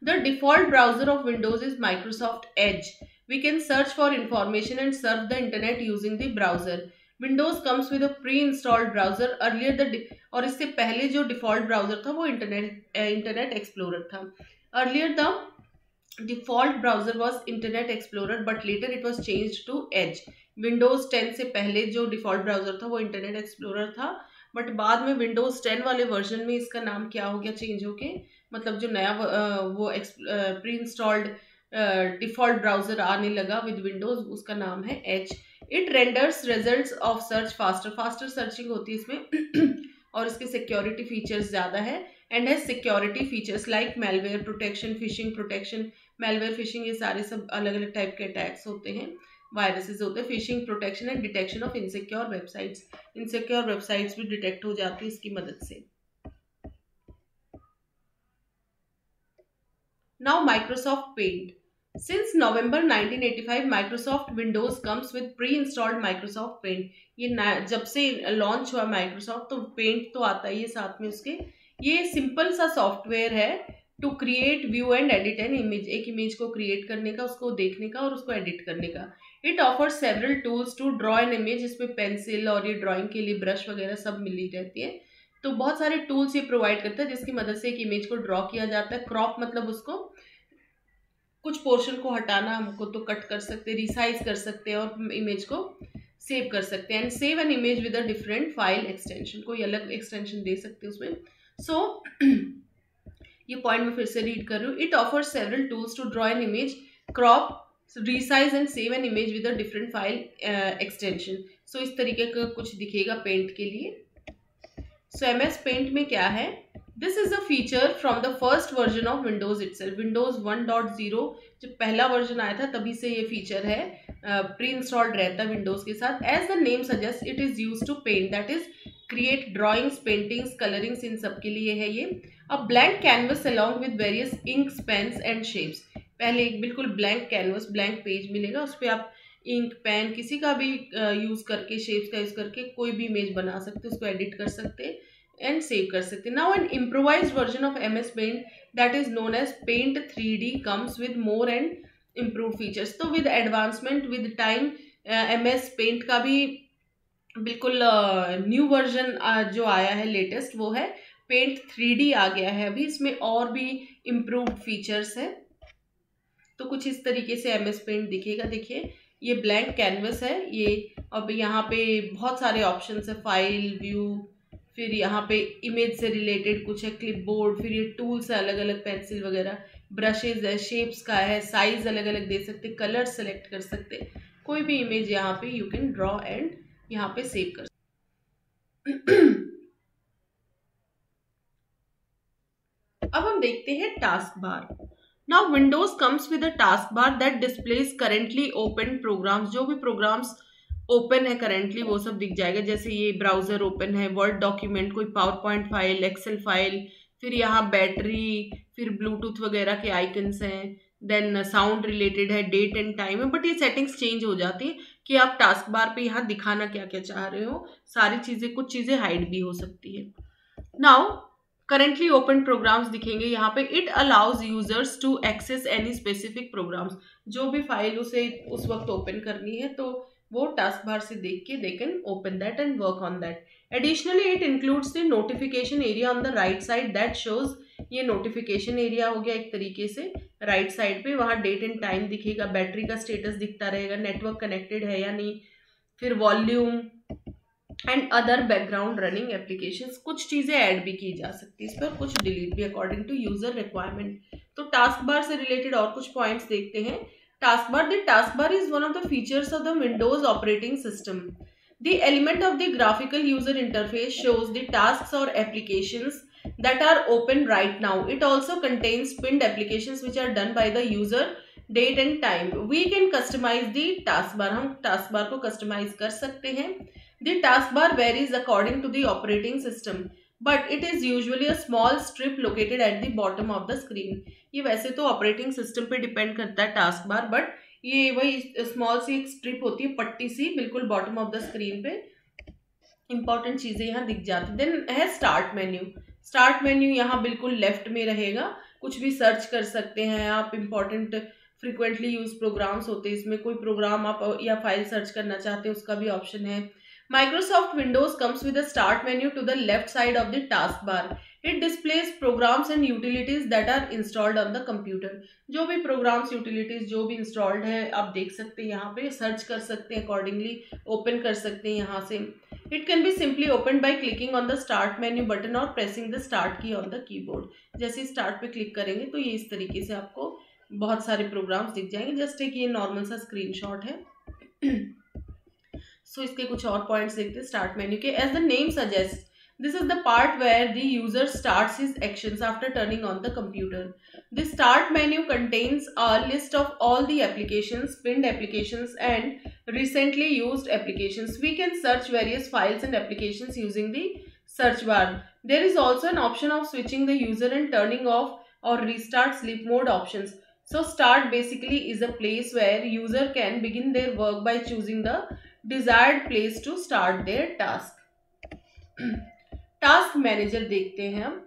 The default browser of Windows is Microsoft Edge. We can search for information and surf the internet using the browser. Windows comes with a pre-installed browser. Earlier और इससे पहले जो default browser था वो Internet Explorer था. Earlier the default browser was Internet Explorer, but later it was changed to Edge. Windows 10 से पहले जो default browser था वो Internet Explorer था, बट बाद में Windows 10 वाले वर्जन में इसका नाम क्या हो गया चेंज होके, मतलब जो नया वो प्री इंस्टॉल्ड डिफॉल्ट ब्राउजर आने लगा विद विंडोज उसका नाम है Edge. It renders results of search faster searching होती है इसमें और इसके सिक्योरिटी फीचर्स ज़्यादा है and has security features like malware protection, phishing protection. Malware, phishing ये सारे सब अलग अलग टाइप के अटैक्स होते हैं, वायरसेस होते हैं। Fishing protection and detection of insecure websites. Insecure websites भी डिटेक्ट हो जाती है इसकी मदद से। Now Microsoft Paint. Since November 1985, Microsoft Windows comes with pre-installed Microsoft Paint. ये जब से लॉन्च हुआ Microsoft तो Paint तो आता ही है साथ में उसके। ये सिंपल सा सॉफ्टवेयर है to create, view and edit an image. एक इमेज को क्रिएट करने का, उसको देखने का और उसको एडिट करने का। It offers several tools to draw an image. इसमें पेंसिल और ये ड्राइंग के लिए ब्रश वगैरह सब मिली रहती है। तो बहुत सारे टूल्स ये प्रोवाइड करता है जिसकी मदद से एक इमेज को ड्रॉ किया जाता है। क्रॉप मतलब उसको कुछ पोर्शन को हटाना, हमको तो कट कर सकते हैं, रिसाइज कर सकते हैं और इमेज को सेव कर सकते हैं। And save an image with a different file extension, कोई अलग एक्सटेंशन दे सकते हैं उसमें। सो ये पॉइंट मैं फिर से रीड कर रही हूँ। It offers several tools to draw an image, crop, resize and save an image with a different file extension. So इस तरीके का कुछ दिखेगा पेंट के लिए. So MS Paint में क्या है? This is a feature from the first version of Windows itself. Windows 1.0 जब पहला वर्जन आया था तभी से ये फीचर है, प्री इंस्टॉल्ड रहता है विंडोज के साथ. As the name suggest it is use to paint, that is create drawings, paintings, colourings, इन सब के लिए है ये. A blank canvas along with various inks, pens and shapes. पहले एक बिल्कुल ब्लैंक कैनवस, ब्लैंक पेज मिलेगा, उस पर आप इंक, पेन किसी का भी यूज करके, शेप्स का यूज करके कोई भी इमेज बना सकते, उसको एडिट कर सकते एंड सेव कर सकते. Now an improvised version of MS Paint that is known as Paint 3D comes with more and improved features. तो with advancement with time MS Paint का भी बिल्कुल न्यू वर्जन जो आया है लेटेस्ट वो है Paint 3D आ गया है अभी. इसमें और भी इम्प्रूव्ड फीचर्स है. तो कुछ इस तरीके से MS Paint दिखेगा. देखिए ये ब्लैंक कैनवस है ये. अब यहाँ पे बहुत सारे ऑप्शंस है, फाइल, व्यू, फिर यहाँ पे इमेज से रिलेटेड कुछ है, क्लिपबोर्ड, फिर ये टूल्स है अलग अलग, पेंसिल वगैरह, ब्रशेज है, शेप्स का है, साइज अलग अलग दे सकते, कलर सेलेक्ट कर सकते, कोई भी इमेज यहाँ पे यू कैन ड्रॉ एंड यहाँ पे सेव कर सकते. अब हम देखते हैं task bar. Now Windows comes with a task bar that displays currently open programs. जो भी प्रोग्राम्स ओपन है करेंटली वो सब दिख जाएगा. जैसे ये ब्राउजर ओपन है, वर्ड डॉक्यूमेंट, कोई PowerPoint file, Excel file, फिर यहाँ बैटरी, फिर ब्लूटूथ वगैरह के आइकन्स हैं, देन साउंड रिलेटेड है, डेट एंड टाइम है. बट ये सेटिंग्स चेंज हो जाती है कि आप टास्क बार पे यहाँ दिखाना क्या क्या चाह रहे हो. सारी चीज़ें, कुछ चीज़ें हाइड भी हो सकती है. नाउ करेंटली ओपन प्रोग्राम्स दिखेंगे यहाँ पे. It allows users to access any specific programs. जो भी फाइल उसे उस वक्त ओपन करनी है तो वो टास्क बार से देख के they can open that and work on that. Additionally it includes the notification area on the right side that shows. ये नोटिफिकेशन एरिया हो गया एक तरीके से राइट साइड पे. वहाँ डेट एंड टाइम दिखेगा, बैटरी का स्टेटस दिखता रहेगा, नेटवर्क कनेक्टेड है या नहीं, फिर volume and other background running applications. कुछ चीज़ें ऐड भी की जा सकती है इस पर, कुछ डिलीट भी अकॉर्डिंग टू यूजर रिक्वायरमेंट. तो टास्क बार से रिलेटेड और कुछ पॉइंट्स देखते हैं. Taskbar. The taskbar is one of the features of the Windows operating system. The element of the graphical user interface shows the tasks or applications that are open right now. It also contains pinned applications which are done by the user, date and time. We can customize the taskbar. हम taskbar को customize कर सकते हैं. The taskbar varies according to the operating system, but it is usually a small strip located at the bottom of the screen. ये वैसे तो operating system पे depend करता है टास्क बार, बट ये वही स्मॉल सी एक स्ट्रिप होती है, पट्टी सी, बिल्कुल बॉटम ऑफ द स्क्रीन पे इंपॉर्टेंट चीजें यहाँ दिख जाती. देन है स्टार्ट मेन्यू. स्टार्ट मेन्यू यहाँ बिल्कुल लेफ्ट में रहेगा. कुछ भी सर्च कर सकते हैं आप. इंपॉर्टेंट फ्रिक्वेंटली यूज प्रोग्राम्स होते हैं इसमें. कोई प्रोग्राम आप या फाइल सर्च करना चाहते हैं उसका भी ऑप्शन है. Microsoft Windows comes with a start menu to the left side of the taskbar. It displays programs and utilities that are installed on the computer. जो भी programs, utilities जो भी installed है आप देख सकते हैं यहाँ पे, सर्च कर सकते हैं accordingly, open कर सकते हैं यहाँ से. It can be simply opened by clicking on the start menu button or pressing the start key on the keyboard. जैसे start पे click करेंगे तो ये इस तरीके से आपको बहुत सारे programs दिख जाएंगे. जस्ट एक ये नॉर्मल सा स्क्रीनशॉट है. सो इसके कुछ और पॉइंट्स देखते हैं स्टार्ट मेन्यू के. As the name suggest, this is the part where the user starts his actions after turning on the computer. The start menu contains a list of all the applications, pinned applications and recently used applications. We can search various files and applications using the search bar. There is also an option of switching the user and turning off or restart sleep mode options. So start basically is a place where user can begin their work by choosing the desired place to start their task. Task manager देखते हैं हम.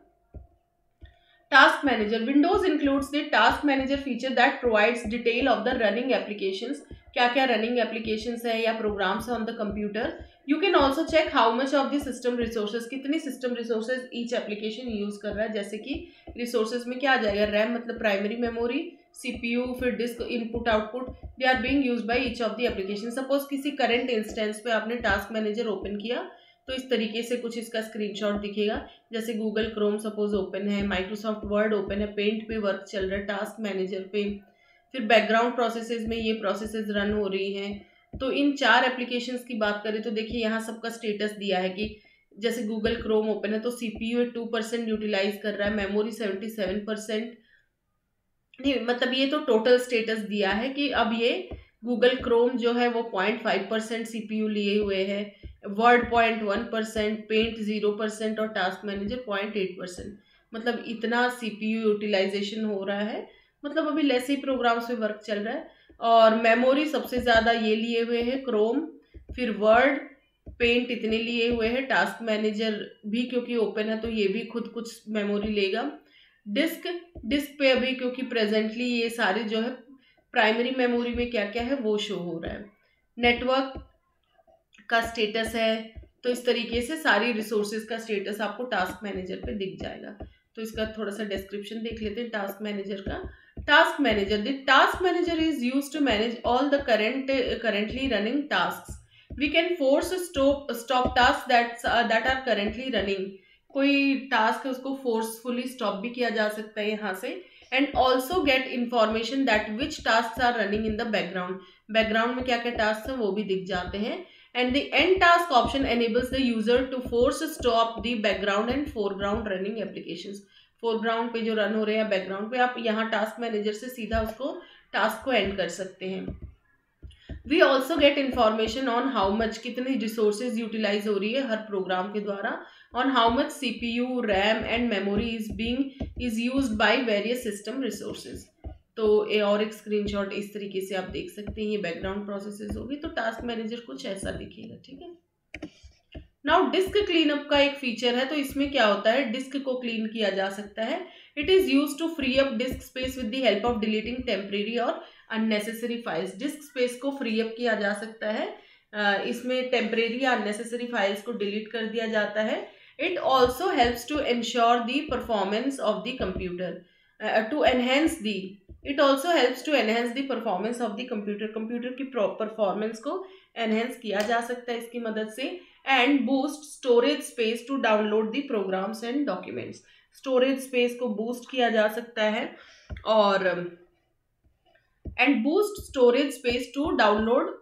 Task manager. Windows includes the task manager feature that provides detail of the running applications. क्या क्या running applications है या programs है on the computer. You can also check how much of the system resources, कितनी system resources each application use कर रहा है. जैसे कि रिसोर्सेज में क्या आ जाएगा, रैम मतलब प्राइमरी मेमोरी, CPU, फिर disk input output, they are being used by each of the application. Suppose किसी करंट इंस्टेंस पे आपने टास्क मैनेजर ओपन किया तो इस तरीके से कुछ इसका स्क्रीनशॉट दिखेगा. जैसे गूगल क्रोम सपोज ओपन है, माइक्रोसॉफ्ट वर्ड ओपन है, पेंट पे वर्क चल रहा है टास्क मैनेजर पे, फिर बैकग्राउंड प्रोसेसेस में ये प्रोसेसेस रन हो रही हैं। तो इन 4 एप्लीकेशंस की बात करें तो देखिए यहाँ सबका स्टेटस दिया है कि जैसे गूगल क्रोम ओपन है तो CPU 2% यूटिलाइज कर रहा है, मेमोरी 77%। नहीं मतलब ये तो टोटल स्टेटस दिया है कि अब ये गूगल क्रोम जो है वो 0.5% CPU लिए हुए है, वर्ड 0.1%, पेंट 0% और टास्क मैनेजर 0.8%। मतलब इतना CPU यूटिलाइजेशन हो रहा है, मतलब अभी लेस ही प्रोग्राम्स पे वर्क चल रहा है। और मेमोरी सबसे ज़्यादा ये लिए हुए है क्रोम, फिर वर्ड, पेंट इतने लिए हुए हैं, टास्क मैनेजर भी क्योंकि ओपन है तो ये भी खुद कुछ मेमोरी लेगा। डिस्क पे अभी क्योंकि प्रेजेंटली ये सारे जो है प्राइमरी मेमोरी में क्या क्या है वो शो हो रहा है। नेटवर्क का स्टेटस है, तो इस तरीके से सारी रिसोर्सेज का स्टेटस आपको टास्क मैनेजर पे दिख जाएगा। तो इसका थोड़ा सा डिस्क्रिप्शन देख लेते हैं टास्क मैनेजर का। Task manager, the task manager is used to manage all the currently running tasks. We can force stop task that are currently running. कोई टास्क है उसको फोर्सफुली स्टॉप भी किया जा सकता है यहाँ से। And also get information that which task are running in the background. Background में क्या क्या टास्क है वो भी दिख जाते हैं। And the end task option enables the user to force stop the background and foreground running applications. Foreground पे जो रन हो रहे हैं बैकग्राउंड पे, आप यहाँ टास्क मैनेजर से सीधा उसको टास्क को एंड कर सकते हैं। We also get information on how much, कितनी रिसोर्सेज यूटिलाइज हो रही है हर प्रोग्राम के द्वारा, on how much CPU, RAM and memory is used by various system resources. तो और एक स्क्रीनशॉट इस तरीके से आप देख सकते हैं, ये बैकग्राउंड प्रोसेसेस होगी। तो टास्क मैनेजर कुछ ऐसा दिखेगा, ठीक है। नाउ डिस्क क्लीनअप का एक फीचर है, तो इसमें क्या होता है, डिस्क को क्लीन किया जा सकता है। It is use to free up disk space with the help of deleting temporary और अननेसेसरी फाइल्स। डिस्क स्पेस को फ्री अप किया जा सकता है, इसमें टेम्परेरी या अननेसेसरी फाइल्स को डिलीट कर दिया जाता है। It also helps to ensure the performance of the computer to enhance the it also helps to enhance the performance of the computer. Computer की परफॉर्मेंस को एनहेंस किया जा सकता है इसकी मदद से। And boost storage space to download the programs and documents. Storage space को बूस्ट किया जा सकता है और and boost storage space to download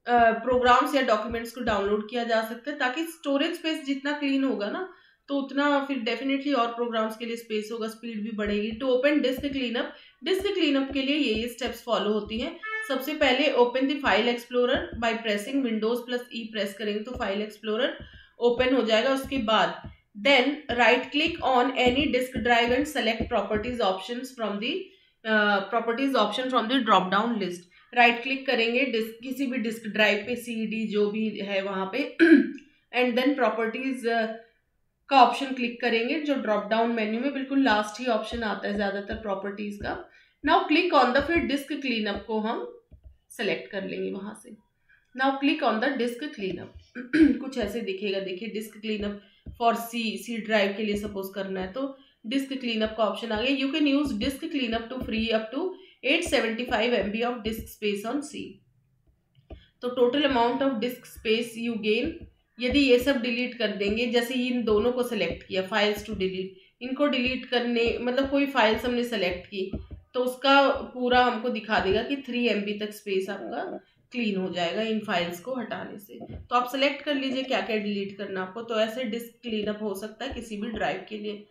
programs या डॉक्यूमेंट्स को डाउनलोड किया जा सकता है, ताकि स्टोरेज स्पेस जितना क्लीन होगा ना तो उतना फिर डेफिनेटली और प्रोग्राम्स के लिए स्पेस होगा, स्पीड भी बढ़ेगी। टू ओपन डिस्क क्लीनअप के लिए ये स्टेप्स फॉलो होती हैं। सबसे पहले open the file explorer by pressing Windows plus E press करेंगे तो फाइल एक्सप्लोरर ओपन हो जाएगा। उसके बाद then right click on any disk drive and select properties option from the drop down list. Right click करेंगे किसी भी disk drive पे, CD जो भी है वहां पे, एंड देन प्रॉपर्टीज का ऑप्शन क्लिक करेंगे, जो ड्रॉप डाउन मेन्यू में बिल्कुल लास्ट ही ऑप्शन आता है ज्यादातर प्रॉपर्टीज का। नाउ क्लिक ऑन द, फिर डिस्क क्लीनअप को हम सेलेक्ट कर लेंगे वहां से। Now click on the disk cleanup, कुछ ऐसे दिखेगा। देखिए disk cleanup for C drive के लिए सपोज करना है तो डिस्क क्लीनअप का ऑप्शन आ गया। You can use disk cleanup to free up to 875 MB of disk space on C। तो total amount of disk space you gain, यदि ये सब डिलीट कर देंगे, जैसे इन दोनों को सिलेक्ट किया, फाइल्स टू डिलीट, इनको डिलीट करने मतलब कोई फाइल्स हमने सेलेक्ट की तो उसका पूरा हमको दिखा देगा कि 3 MB तक स्पेस आपका क्लीन हो जाएगा इन फाइल्स को हटाने से। तो आप सेलेक्ट कर लीजिए क्या क्या डिलीट करना आपको। तो ऐसे डिस्क क्लीनअप हो सकता है किसी भी ड्राइव के लिए।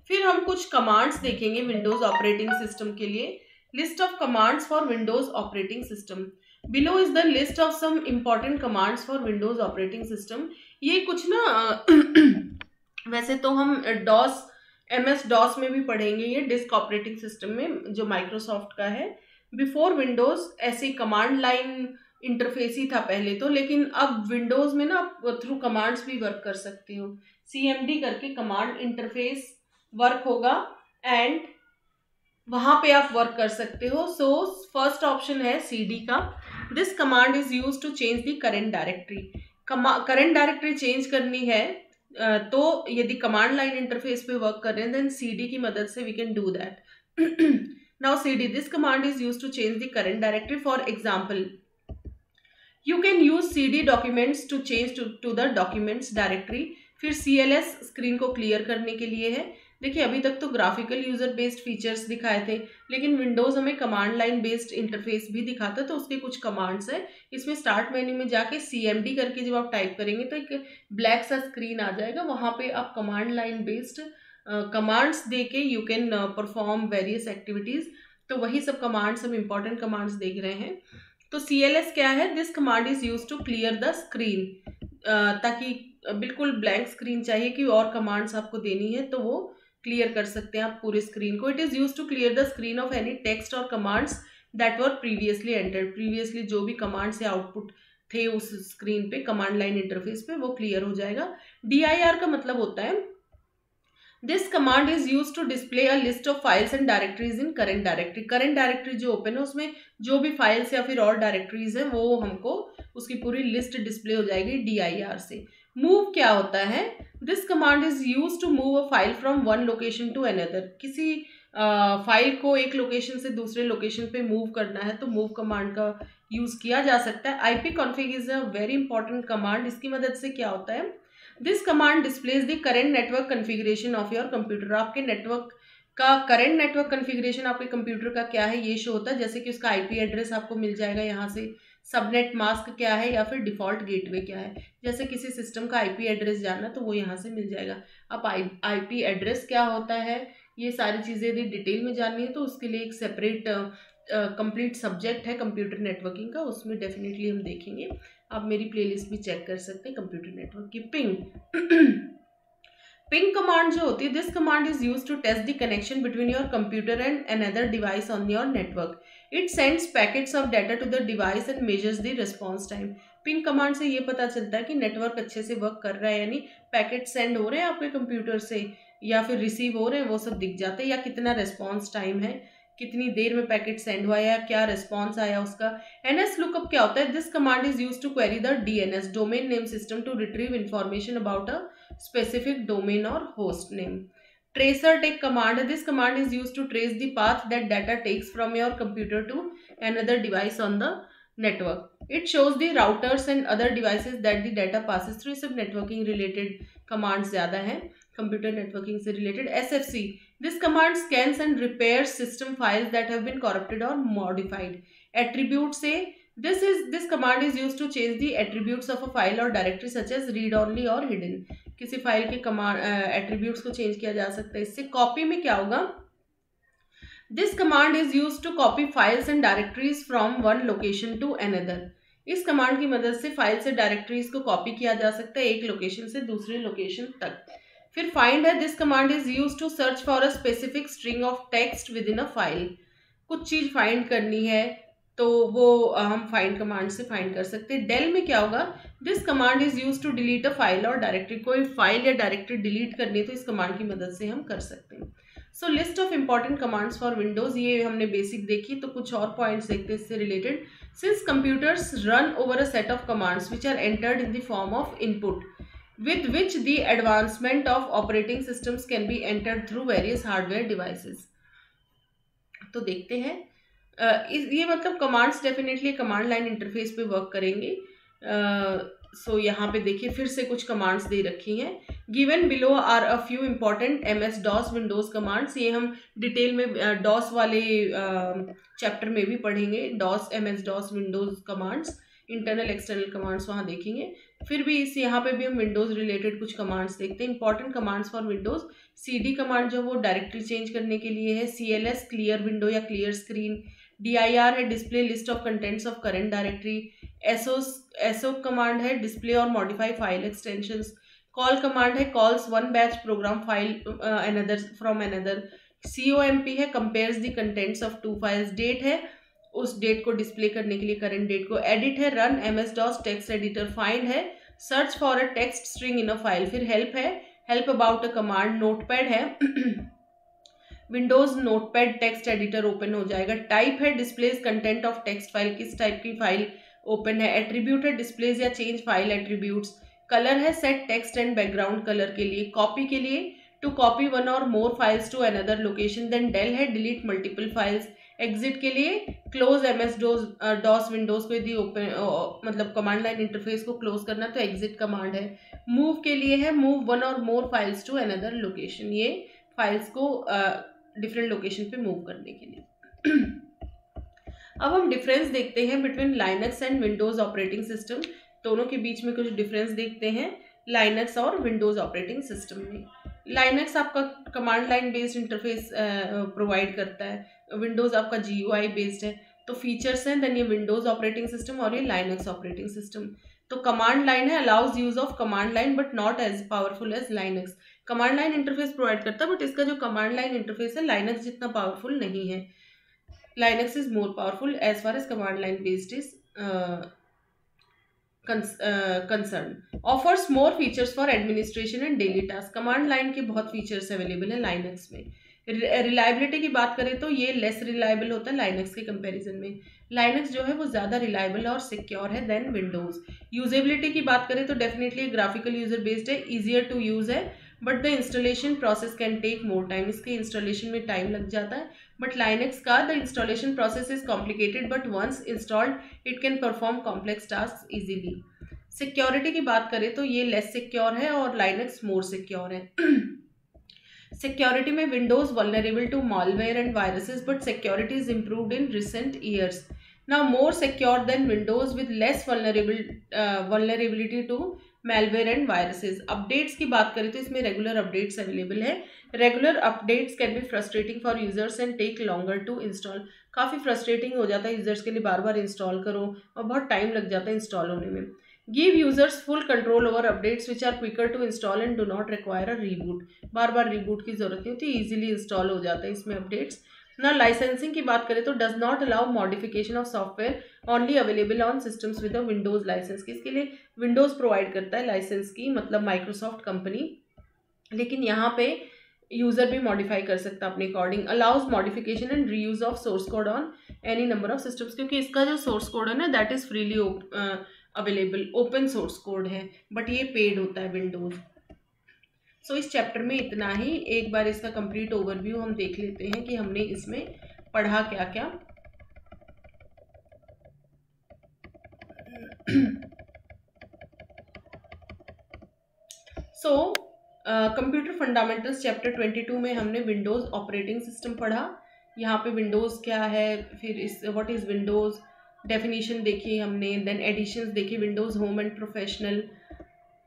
फिर हम कुछ कमांड्स देखेंगे विंडोज ऑपरेटिंग सिस्टम के लिए। List of commands for Windows operating system. Below is the list of some important commands for Windows operating system. ये कुछ ना वैसे तो हम MS DOS में भी पढ़ेंगे, ये डिस्क ऑपरेटिंग सिस्टम में जो माइक्रोसॉफ्ट का है। बिफोर विंडोज ऐसे कमांड लाइन इंटरफेस ही था पहले तो, लेकिन अब विंडोज में ना आप थ्रू कमांड्स भी वर्क कर सकते हो। CMD करके कमांड इंटरफेस वर्क होगा एंड वहां पे आप वर्क कर सकते हो। सो फर्स्ट ऑप्शन है CD का। This command is use to change the current directory. Current directory change करनी है तो यदि कमांड लाइन इंटरफेस पे वर्क कर रहे हैं देन CD की मदद से we can do that. Now CD, this command is use to change the current directory. For example you can use CD documents to change to the documents directory. फिर CLS screen को clear करने के लिए है। देखिए अभी तक तो ग्राफिकल यूजर बेस्ड फीचर्स दिखाए थे, लेकिन विंडोज हमें कमांड लाइन बेस्ड इंटरफेस भी दिखाता है। तो उसके कुछ कमांड्स है, इसमें स्टार्ट मेन्यू में जाके CMD करके जब आप टाइप करेंगे तो एक ब्लैक सा स्क्रीन आ जाएगा, वहां पे आप कमांड लाइन बेस्ड कमांड्स दे के you can perform various activities. तो वही सब कमांड्स, हम इंपॉर्टेंट कमांड्स देख रहे हैं। तो CLS क्या है? This command is use to clear the screen, ताकि बिल्कुल ब्लैंक स्क्रीन चाहिए कि और कमांड्स आपको देनी है तो वो क्लियर कर सकते हैं आप पूरे स्क्रीन को। It is use to clear the screen of any text और commands that were previously entered. Previously जो भी कमांड्स या आउटपुट थे उस स्क्रीन पे, कमांड लाइन इंटरफेस पे, वो क्लियर हो जाएगा। DIR का मतलब होता है this command is use to display a list of files and directories in current directory. Current directory जो ओपन है उसमें जो भी फाइल्स या फिर और डायरेक्टरीज है वो हमको उसकी पूरी लिस्ट डिस्प्ले हो जाएगी DIR से। मूव क्या होता है? This command is use to move a file from one location to another. किसी फाइल को एक लोकेशन से दूसरे लोकेशन पे मूव करना है तो मूव कमांड का यूज किया जा सकता है। IP config is a very important command. इसकी मदद से क्या होता है? This command displays the current network configuration of your computer. आपके नेटवर्क का करेंट नेटवर्क कन्फिग्रेशन आपके कंप्यूटर का क्या है ये शो होता है, जैसे कि उसका IP एड्रेस आपको मिल जाएगा यहाँ से, सबनेट मास्क क्या है या फिर डिफॉल्ट गेटवे क्या है। जैसे किसी सिस्टम का IP एड्रेस जानना तो वो यहाँ से मिल जाएगा। अब IP एड्रेस क्या होता है, ये सारी चीज़ें यदि डिटेल में जाननी है तो उसके लिए एक सेपरेट कंप्लीट सब्जेक्ट है कंप्यूटर नेटवर्किंग का, उसमें डेफिनेटली हम देखेंगे। आप मेरी प्लेलिस्ट भी चेक कर सकते हैं कंप्यूटर नेटवर्क की। पिंग कमांड जो होती है, this command is use to test the connection between your computer and another device on your network. It sends packets of data to the device and measures the response time. Ping command से ये पता चलता है कि network अच्छे से work कर रहा है, यानी पैकेट सेंड हो रहे हैं आपके कंप्यूटर से या फिर रिसीव हो रहे हैं, वो सब दिख जाते हैं, या कितना रिस्पॉन्स टाइम है, कितनी देर में पैकेट सेंड हुआ या क्या रिस्पॉन्स आया उसका। NS लुकअप क्या होता है? This command is use to query the DNS, domain name system, to retrieve information about a specific domain or host name. Tracer take command. This command is used to trace the path that data takes from your computer to another device on the network. It shows the routers and other devices that the data passes through. सब networking related commands ज़्यादा हैं, computer networking से related। SFC, this command scans and repairs system files that have been corrupted or modified. Attribute से this command is used to change the attributes of a file or directory such as read only or hidden। किसी file के command attributes को change किया जा सकता है इससे। Copy में क्या होगा? This command is use to copy files and directories from one location to another. इस कमांड की मदद से फाइल से डायरेक्टरीज को कॉपी किया जा सकता है एक लोकेशन से दूसरे लोकेशन तक। फिर फाइंड है, this command is use to search for a specific string of text within a file. कुछ चीज फाइंड करनी है तो वो हम फाइंड कमांड से फाइंड कर सकते हैं। डेल में क्या होगा? This command is use to delete a file और डायरेक्टरी। कोई फाइल या डायरेक्टरी डिलीट करनी है तो इस कमांड की मदद से हम कर सकते हैं। So list of important commands for Windows, ये हमने बेसिक देखी। तो कुछ और पॉइंट्स देखते हैं इससे related. Since computers run over a set of commands which are entered in the form of input with which the advancement of operating systems can be entered through various hardware devices। तो देखते हैं ये मतलब commands definitely command line interface पे work करेंगे। सो यहाँ पे देखिए फिर से कुछ कमांड्स दे रखी हैं। Given below are a few important MS DOS Windows commands. ये हम डिटेल में DOS वाले चैप्टर में भी पढ़ेंगे। DOS MS DOS Windows commands, internal external commands वहाँ देखेंगे। फिर भी इस यहाँ पे भी हम विंडोज रिलेटेड कुछ कमांड्स देखते हैं। Important commands for Windows, CD command जो वो डायरेक्टरी चेंज करने के लिए है। CLS क्लियर विंडो या क्लियर स्क्रीन। DIR है display list of contents of current directory. SO command है डिस्प्ले और modify file extensions. Call command है calls one batch program file another from another. COMP है compares the contents of two files. Date है उस date को display करने के लिए करंट डेट को। एडिट है run MS DOS text editor. Find है search for a text string in a file. फिर हेल्प है help about a command. Notepad है Windows Notepad text editor open हो जाएगा। टाइप है displays content of text file, किस type की file open है। एट्रीब्यूट है डिस्प्लेज या चेंज फाइल एट्रीब्यूट्स। कलर है set text and background colour के लिए। कॉपी के लिए टू कॉपी वन और more files to another location. Then del है डिलीट मल्टीपल फाइल्स। एग्जिट के लिए क्लोज MS DOS विंडोज को यदि ओपन मतलब कमांड लाइन इंटरफेस को क्लोज करना तो एग्जिट कमांड है। मूव के लिए है मूव वन और more files to another location. ये फाइल्स को डिफरेंट लोकेशन पे मूव करने के लिए। अब हम डिफरेंस देखते हैं between Linux and Windows operating system. दोनों के बीच में कुछ डिफरेंस देखते हैं लाइनक्स और विंडोज ऑपरेटिंग सिस्टम में। लाइनक्स आपका command line based interface provide करता है, विंडोज आपका GUI बेस्ड है। तो फीचर्स हैं, देन ये विंडोज ऑपरेटिंग सिस्टम और ये लाइनक्स ऑपरेटिंग सिस्टम। तो कमांड लाइन है, allows use of command line but not as powerful as Linux. Command line interface provide करता है बट इसका जो कमांड लाइन इंटरफेस है लाइनक्स जितना पावरफुल नहीं है। Linux is more powerful as far as command line based is concerned. Offers more features for administration and daily tasks. Command line के बहुत फीचर्स अवेलेबल है लाइनक्स में। रिलायबिलिटी की बात करें तो ये लेस रिलायबल होता है लाइनक्स के कंपैरिजन में। लाइनक्स जो है वो ज़्यादा रिलायबल और सिक्योर है देन विंडोज़। यूजेबिलिटी की बात करें तो डेफिनेटली ग्राफिकल यूजर बेस्ड है, ईजियर टू यूज़ है, but the installation process can take more time. इसके इंस्टॉलेशन में टाइम लग जाता है। बट लाइनक्स का the installation process is complicated but once installed it can perform complex task easily. Security की बात करें तो ये लेस सिक्योर है और लाइनक्स मोर सिक्योर है। सिक्योरिटी में Windows vulnerable to malware and viruses, but security is improved in recent years. Now more secure than Windows with less vulnerability to malware and viruses. Updates की बात करें तो इसमें regular updates available है। Regular updates can be frustrating for users and take longer to install. काफ़ी frustrating हो जाता है यूजर्स के लिए, बार बार इंस्टॉल करो और बहुत टाइम लग जाता है इंस्टॉल होने में। Give users full control over updates which are quicker to install and do not require a reboot. बार बार रीबूट की जरूरत नहीं होती, ईजिली इंस्टॉल हो जाता है इसमें अपडेट्स ना। लाइसेंसिंग की बात करें तो does not allow modification of software only available on systems with a Windows license. इसके लिए विंडोज प्रोवाइड करता है लाइसेंस की, मतलब माइक्रोसॉफ्ट कंपनी, लेकिन यहाँ पे यूजर भी मॉडिफाई कर सकता है अपने according. Allows modification and reuse of source code on any number of systems, क्योंकि इसका जो सोर्स कोड है ना that is freely available, open source code है, बट ये पेड होता है विंडोज। सो इस चैप्टर में इतना ही। एक बार इसका कंप्लीट ओवरव्यू हम देख लेते हैं कि हमने इसमें पढ़ा क्या क्या। सो कंप्यूटर फंडामेंटल्स चैप्टर 22 में हमने विंडोज ऑपरेटिंग सिस्टम पढ़ा। यहाँ पे विंडोज क्या है, फिर इस व्हाट इज विंडोज, डेफिनेशन देखी हमने, देन एडिशंस देखी, विंडोज होम एंड प्रोफेशनल,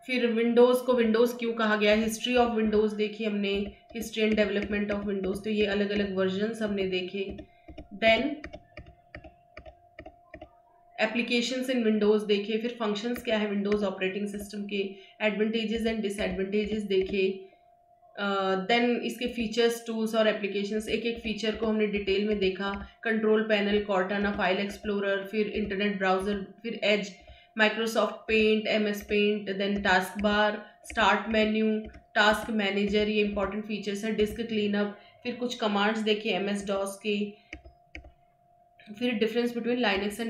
फिर विंडोज़ को विंडोज़ क्यों कहा गया, हिस्ट्री ऑफ विंडोज़ देखी हमने, history and development of Windows, तो ये अलग अलग वर्जन्स हमने देखे। देन एप्लीकेशंस इन विंडोज़ देखे, फिर फंक्शंस क्या है विंडोज़ ऑपरेटिंग सिस्टम के, एडवांटेजेस एंड डिसएडवांटेजेस देखे। देन इसके फीचर्स, टूल्स और एप्लीकेशंस, एक एक फीचर को हमने डिटेल में देखा। Control panel, Cortana, file explorer, फिर इंटरनेट ब्राउजर, फिर Edge, Microsoft Paint, MS Paint, then task bar, start menu, task manager, ये इंपॉर्टेंट फीचर्स है। डिस्क क्लीनअप, फिर कुछ कमांड्स देखे MS DOS के, फिर डिफरेंस बिटवीन लाइनक्स एंड